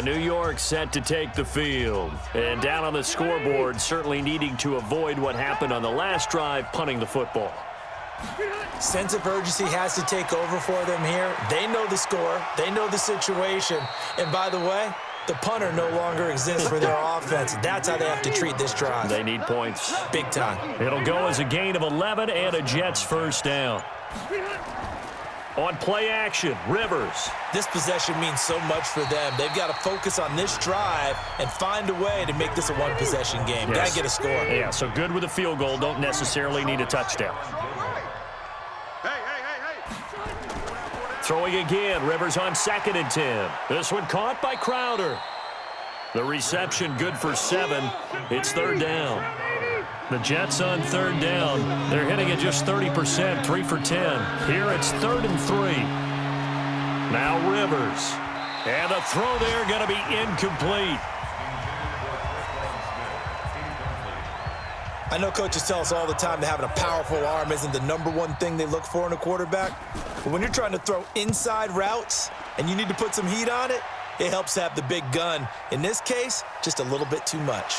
New York set to take the field. And down on the scoreboard, certainly needing to avoid what happened on the last drive, punting the football. Sense of urgency has to take over for them here. They know the score. They know the situation. And by the way, the punter no longer exists for their offense. That's how they have to treat this drive. They need points. Big time. It'll go as a gain of 11 and a Jets first down. On play action, Rivers. This possession means so much for them. They've got to focus on this drive and find a way to make this a one-possession game. Yes. Got to get a score. Yeah, so good with a field goal. Don't necessarily need a touchdown. Throwing again, Rivers on 2nd and 10. This one caught by Crowder. The reception good for 7. It's 3rd down. The Jets on 3rd down. They're hitting at just 30%, 3 for 10. Here it's 3rd and 3. Now Rivers. And the throw there going to be incomplete. I know coaches tell us all the time that having a powerful arm isn't the #1 thing they look for in a quarterback. But when you're trying to throw inside routes and you need to put some heat on it, it helps to have the big gun. In this case, just a little bit too much.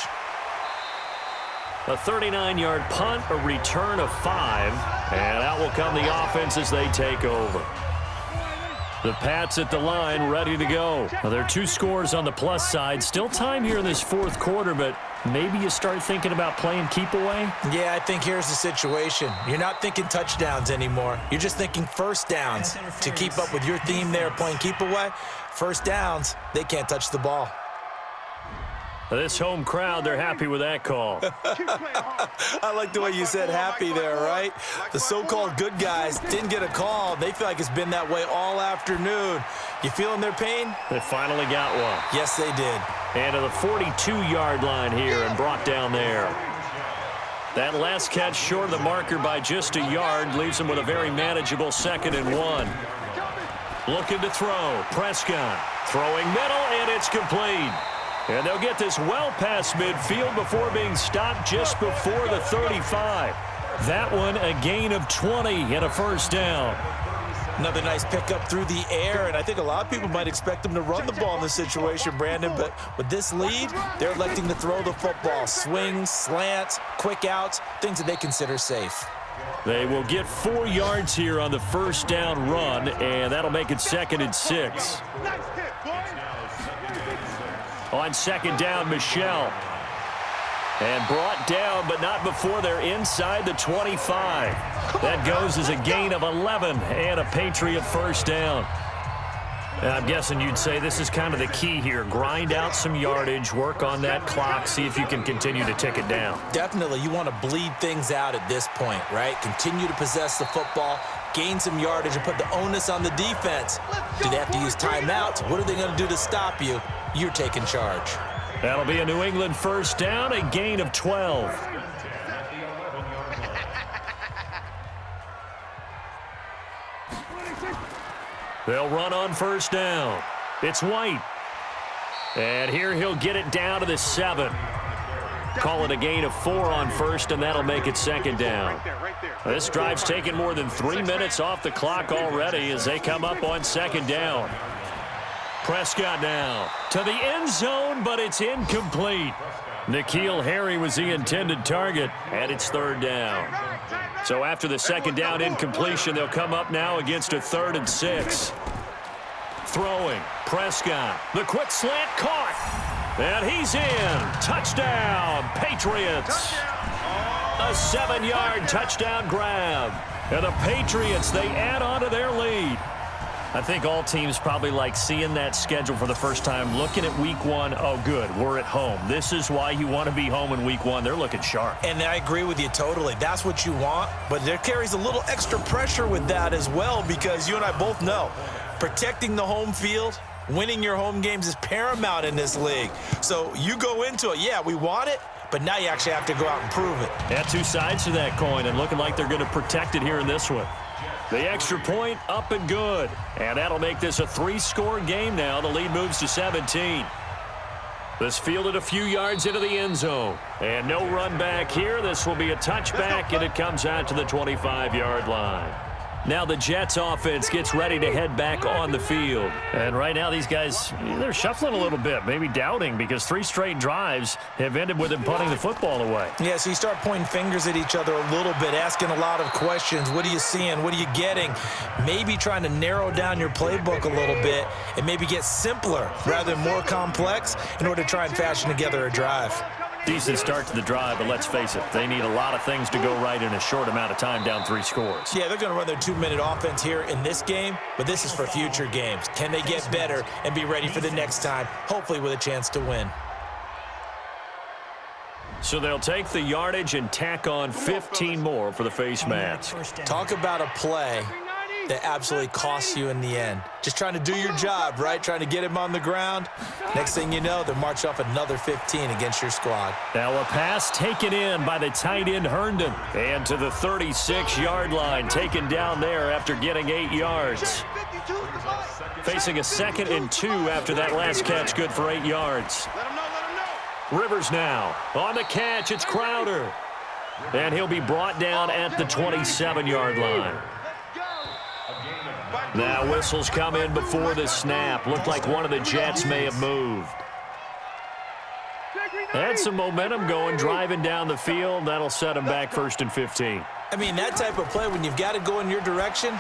A 39-yard punt, a return of 5, and out will come the offense as they take over. The Pats at the line, ready to go. Now, there are 2 scores on the plus side. Still time here in this 4th quarter, but maybe you start thinking about playing keep away? Yeah, I think here's the situation. You're not thinking touchdowns anymore. You're just thinking first downs. To keep up with your theme there, playing keep away, first downs, they can't touch the ball. This home crowd, they're happy with that call. I like the way you said happy there, right? The so-called good guys didn't get a call. They feel like it's been that way all afternoon. You feeling their pain? They finally got one. Yes, they did. And to the 42-yard line here and brought down there. That last catch short of the marker by just a yard leaves them with a very manageable 2nd and 1. Looking to throw. Prescott throwing middle, and it's complete. And they'll get this well past midfield before being stopped just before the 35. That one a gain of 20 and a first down. Another nice pickup through the air, and I think a lot of people might expect them to run the ball in this situation, Brandon, but with this lead, they're electing to throw the football. Swings, slants, quick outs, things that they consider safe. They will get 4 yards here on the first down run, and that'll make it 2nd and 6. On 2nd down, Michel. And brought down, but not before they're inside the 25. That goes as a gain of 11 and a Patriot first down. And I'm guessing you'd say this is kind of the key here. Grind out some yardage, work on that clock, see if you can continue to tick it down. Definitely. You want to bleed things out at this point, right? Continue to possess the football, gain some yardage and put the onus on the defense. Do they have to use timeouts? What are they going to do to stop you? You're taking charge. That'll be a New England first down, a gain of 12. They'll run on first down. It's White. And here he'll get it down to the 7. Call it a gain of 4 on first, and that'll make it second down. This drive's taken more than 3 minutes off the clock already as they come up on second down. Prescott now to the end zone, but it's incomplete. N'Keal Harry was the intended target, and it's third down. So after the second down incompletion, they'll come up now against a 3rd and 6. Throwing, Prescott, the quick slant caught, and he's in. Touchdown, Patriots. A 7-yard touchdown grab. And the Patriots, they add on to their lead. I think all teams probably like seeing that schedule for the first time, looking at week 1. Oh, good, we're at home. This is why you want to be home in week 1. They're looking sharp. And I agree with you totally. That's what you want. But there carries a little extra pressure with that as well, because you and I both know protecting the home field, winning your home games is paramount in this league. So you go into it, yeah, we want it, but now you actually have to go out and prove it. Yeah, 2 sides to that coin, and looking like they're going to protect it here in this one. The extra point up and good. And that'll make this a 3-score game now. The lead moves to 17. This fielded a few yards into the end zone. And no run back here. This will be a touchback, and it comes out to the 25-yard line. Now the Jets offense gets ready to head back on the field. And right now these guys, they're shuffling a little bit, maybe doubting, because 3 straight drives have ended with them punting the football away. Yeah, so you start pointing fingers at each other a little bit, asking a lot of questions. What are you seeing? What are you getting? Maybe trying to narrow down your playbook a little bit and maybe get simpler rather than more complex in order to try and fashion together a drive. Decent start to the drive, but let's face it, they need a lot of things to go right in a short amount of time, down 3 scores. Yeah, they're going to run their 2-minute offense here in this game, but this is for future games. Can they get better and be ready for the next time, hopefully with a chance to win? So they'll take the yardage and tack on 15 more for the face mask. Talk about a play that absolutely costs you in the end. Just trying to do your job, right? Trying to get him on the ground. Next thing you know, they'll march off another 15 against your squad. Now a pass taken in by the tight end Herndon. And to the 36-yard line, taken down there after getting 8 yards. Facing a 2nd and 2 after that last catch, good for 8 yards. Rivers now on the catch. It's Crowder. And he'll be brought down at the 27-yard line. Now whistles come in before the snap. Looked like one of the Jets may have moved. Had some momentum going, driving down the field. That'll set him back 1st and 15. I mean, that type of play, when you've got to go in your direction,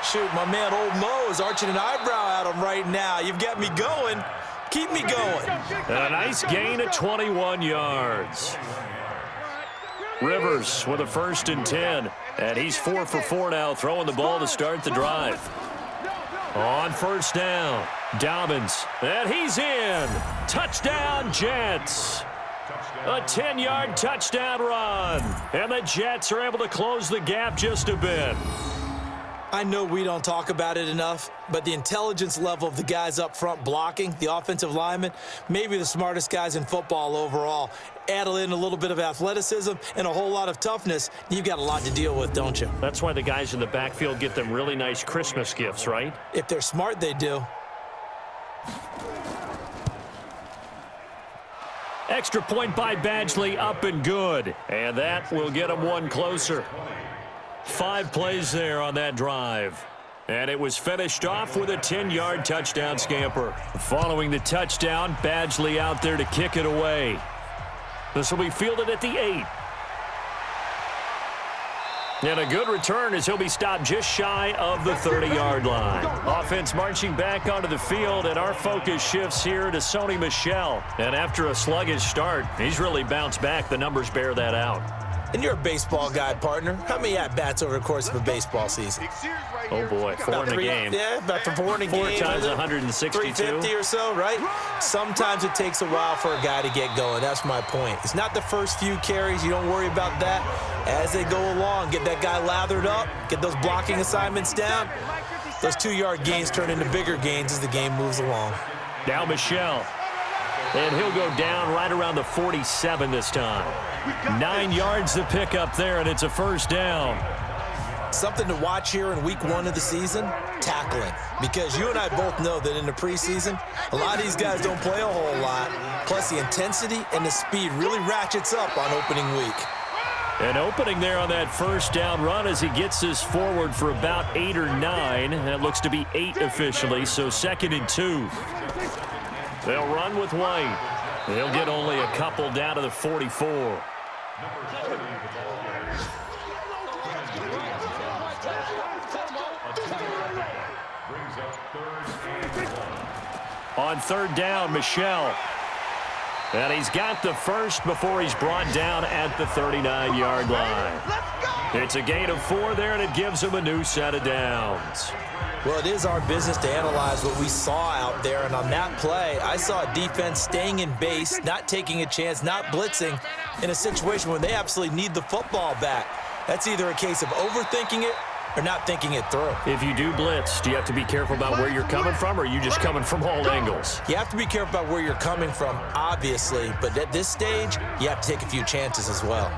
shoot, my man Old Mo is arching an eyebrow at him right now. You've got me going. Keep me going. A nice gain of 21 yards. Rivers with a 1st and 10. And he's 4 for 4 now, throwing the ball to start the drive. On first down, Dobbins. And he's in. Touchdown, Jets. A 10-yard touchdown run. And the Jets are able to close the gap just a bit. I know we don't talk about it enough, but the intelligence level of the guys up front blocking, the offensive linemen, maybe the smartest guys in football overall. Add in a little bit of athleticism and a whole lot of toughness, you've got a lot to deal with, don't you? That's why the guys in the backfield get them really nice Christmas gifts, right? If they're smart, they do. Extra point by Badgley, up and good. And that will get them 1 closer. 5 plays there on that drive. And it was finished off with a 10-yard touchdown scamper. Following the touchdown, Badgley out there to kick it away. This will be fielded at the 8. And a good return as he'll be stopped just shy of the 30-yard line. Offense marching back onto the field, and our focus shifts here to Sony Michel. And after a sluggish start, he's really bounced back. The numbers bear that out. And you're a baseball guy, partner. How many at-bats over the course of a baseball season? Oh, boy, 4 in a game. Yeah, about 4 in a game. 4 times 162. 350 or so, right? Sometimes it takes a while for a guy to get going. That's my point. It's not the first few carries. You don't worry about that. As they go along, get that guy lathered up, get those blocking assignments down. Those 2-yard gains turn into bigger gains as the game moves along. Now Michelle. And he'll go down right around the 47 this time. 9 yards to pick up there, and it's a first down. Something to watch here in week 1 of the season, tackling. Because you and I both know that in the preseason, a lot of these guys don't play a whole lot. Plus, the intensity and the speed really ratchets up on opening week. An opening there on that first down run as he gets this forward for about 8 or 9. That looks to be 8 officially, so 2nd and 2. They'll run with White. They'll get only a couple down to the 44. On 3rd down, Michelle. And he's got the first before he's brought down at the 39-yard line. It's a gain of 4 there, and it gives him a new set of downs. Well, it is our business to analyze what we saw out there, and on that play, I saw a defense staying in base, not taking a chance, not blitzing, in a situation where they absolutely need the football back. That's either a case of overthinking it or not thinking it through. If you do blitz, do you have to be careful about where you're coming from, or are you just coming from all angles? You have to be careful about where you're coming from, obviously, but at this stage, you have to take a few chances as well.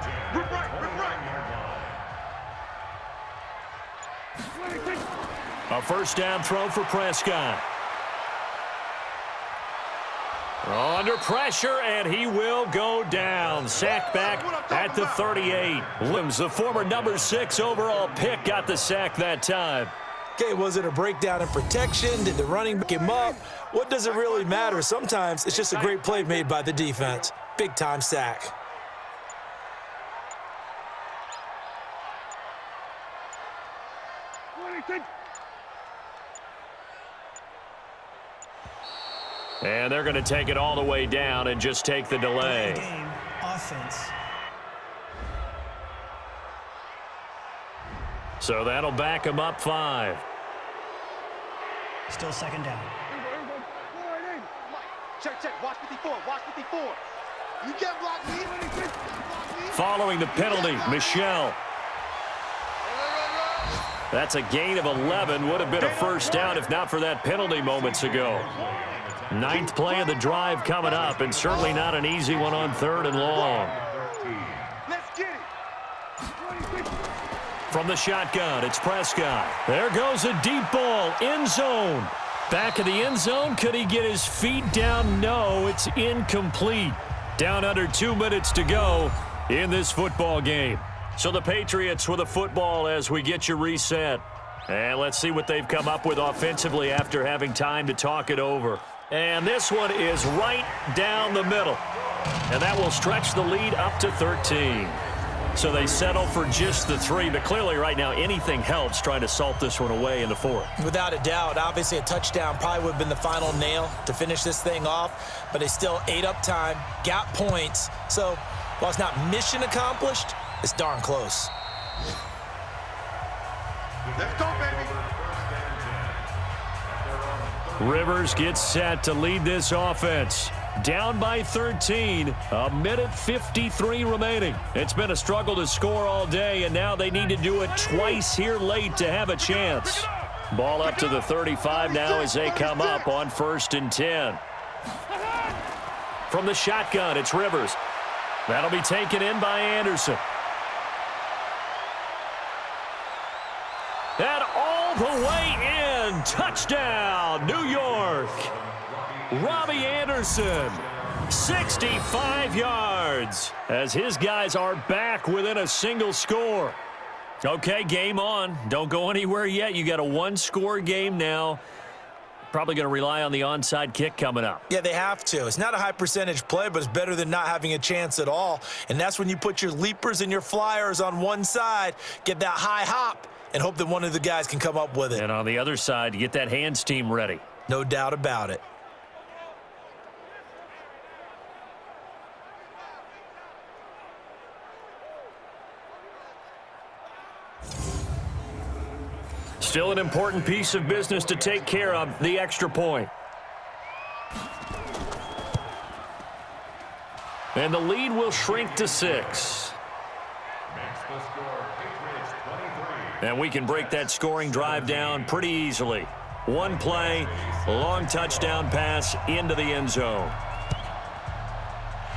A first down throw for Prescott. Under pressure, and he will go down. Sack back at the 38. Williams, the former number 6 overall pick, got the sack that time. Okay, was it a breakdown in protection? Did the running back him up? What does it really matter? Sometimes it's just a great play made by the defense. Big-time sack. And they're going to take it all the way down and just take the delay. Game offense. So that'll back him up 5. Still 2nd down. Check. Watch 54. Watch 54. You can't block me. Following the penalty, Michelle. That's a gain of 11. Would have been a first down if not for that penalty moments ago. 9th play of the drive coming up, and certainly not an easy one on 3rd and long. Let's get it. From the shotgun, it's Prescott. There goes a deep ball, end zone. Back of the end zone, could he get his feet down? No, it's incomplete. Down under 2 minutes to go in this football game. So the Patriots with a football as we get you reset. And let's see what they've come up with offensively after having time to talk it over. And this one is right down the middle. And that will stretch the lead up to 13. So they settle for just the 3. But clearly right now anything helps trying to salt this one away in the 4th. Without a doubt, obviously a touchdown probably would have been the final nail to finish this thing off. But they still ate up time, got points. So while it's not mission accomplished, it's darn close. Let's go, baby. Rivers gets set to lead this offense. Down by 13, a minute 53 remaining. It's been a struggle to score all day, and now they need to do it twice here late to have a chance. Ball up to the 35 now as they come up on 1st and 10. From the shotgun, it's Rivers. That'll be taken in by Anderson. And all the way in. Touchdown, New York. Robbie Anderson, 65 yards, as his guys are back within a single score. Okay, game on. Don't go anywhere yet. You got a 1-score game now. Probably going to rely on the onside kick coming up. Yeah, they have to. It's not a high percentage play, but it's better than not having a chance at all. And that's when you put your leapers and your flyers on one side, get that high hop, and hope that one of the guys can come up with it. And on the other side, you get that hands team ready. No doubt about it. Still an important piece of business to take care of, the extra point. And the lead will shrink to 6. Makes the score Patriots 23. And we can break that scoring drive down pretty easily. One play, long touchdown pass into the end zone.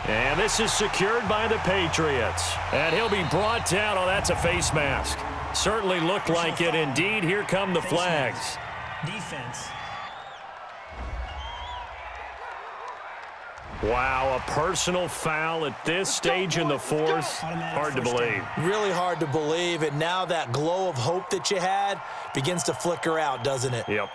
And this is secured by the Patriots. And he'll be brought down. Oh, that's a face mask. Certainly looked like it. Indeed, here come the flags. Defense. Wow, a personal foul at this stage in the fourth. Hard to believe. Really hard to believe, and now that glow of hope that you had begins to flicker out, doesn't it? Yep.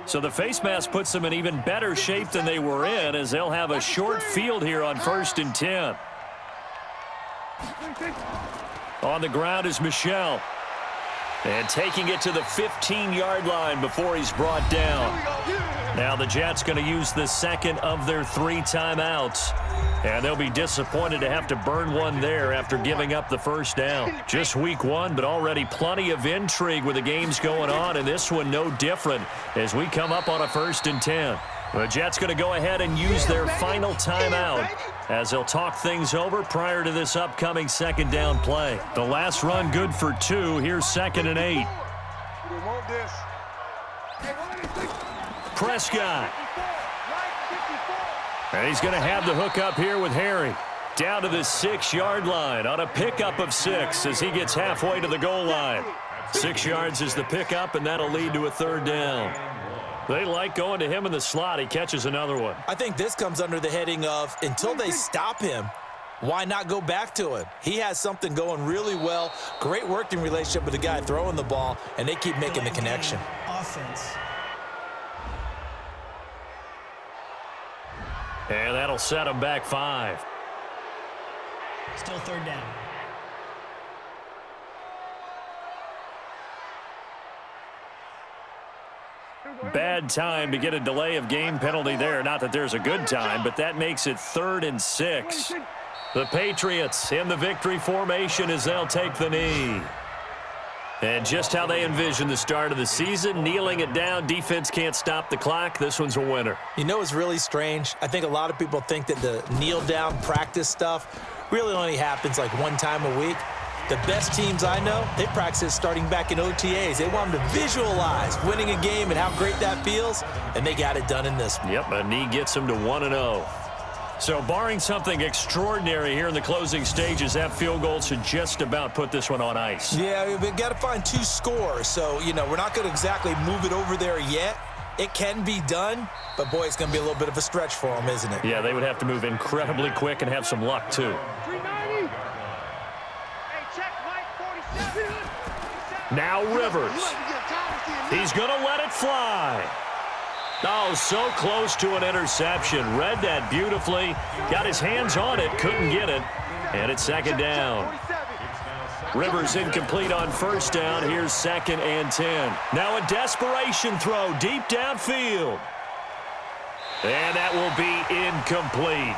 So the face mask puts them in even better shape than they were in, as they'll have a short field here on 1st and 10. On the ground is Michel. And taking it to the 15-yard line before he's brought down. Now the Jets going to use the second of their 3 timeouts. And they'll be disappointed to have to burn one there after giving up the first down. Just week 1, but already plenty of intrigue with the games going on. And this one no different as we come up on a 1st and 10. The Jets going to go ahead and use their final timeout as they'll talk things over prior to this upcoming second down play. The last run good for 2. Here's 2nd and 8. Prescott. And he's going to have the hook up here with Harry. Down to the 6-yard line on a pickup of 6 as he gets halfway to the goal line. 6 yards is the pickup, and that'll lead to a 3rd down. They like going to him in the slot. He catches another one. I think this comes under the heading of until they stop him, why not go back to him? He has something going really well. Great working relationship with the guy throwing the ball, and they keep making the connection. Offense. And that'll set him back 5. Still 3rd down. Bad time to get a delay of game penalty there. Not that there's a good time, but that makes it 3rd and 6. The Patriots in the victory formation as they'll take the knee. And just how they envision the start of the season, kneeling it down. Defense can't stop the clock. This one's a winner. You know what's really strange? I think a lot of people think that the kneel-down practice stuff really only happens like 1 time a week. The best teams I know, they practice starting back in OTAs. They want them to visualize winning a game and how great that feels, and they got it done in this one. Yep, a knee gets them to 1-0. So barring something extraordinary here in the closing stages, that field goal should just about put this one on ice. Yeah, we've got to find 2 scores. So, you know, we're not going to exactly move it over there yet. It can be done, but, boy, it's going to be a little bit of a stretch for them, isn't it? Yeah, they would have to move incredibly quick and have some luck, too. Now Rivers. He's going to let it fly. Oh, so close to an interception. Read that beautifully. Got his hands on it. Couldn't get it. And it's 2nd down. Rivers incomplete on 1st down. Here's 2nd and 10. Now a desperation throw deep downfield. And that will be incomplete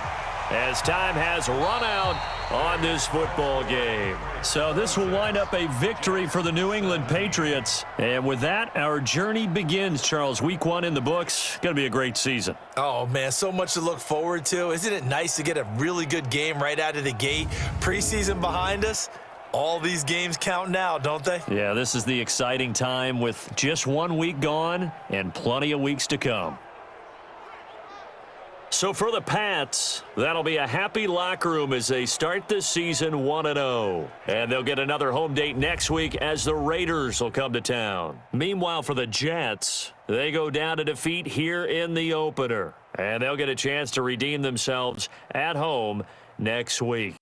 as time has run out on this football game. So this will wind up a victory for the New England Patriots. And with that, our journey begins, Charles. Week 1 in the books. Going to be a great season. Oh, man, so much to look forward to. Isn't it nice to get a really good game right out of the gate? Preseason behind us. All these games count now, don't they? Yeah, this is the exciting time with just 1 week gone and plenty of weeks to come. So for the Pats, that'll be a happy locker room as they start this season 1-0. And they'll get another home date next week as the Raiders will come to town. Meanwhile, for the Jets, they go down to defeat here in the opener. And they'll get a chance to redeem themselves at home next week.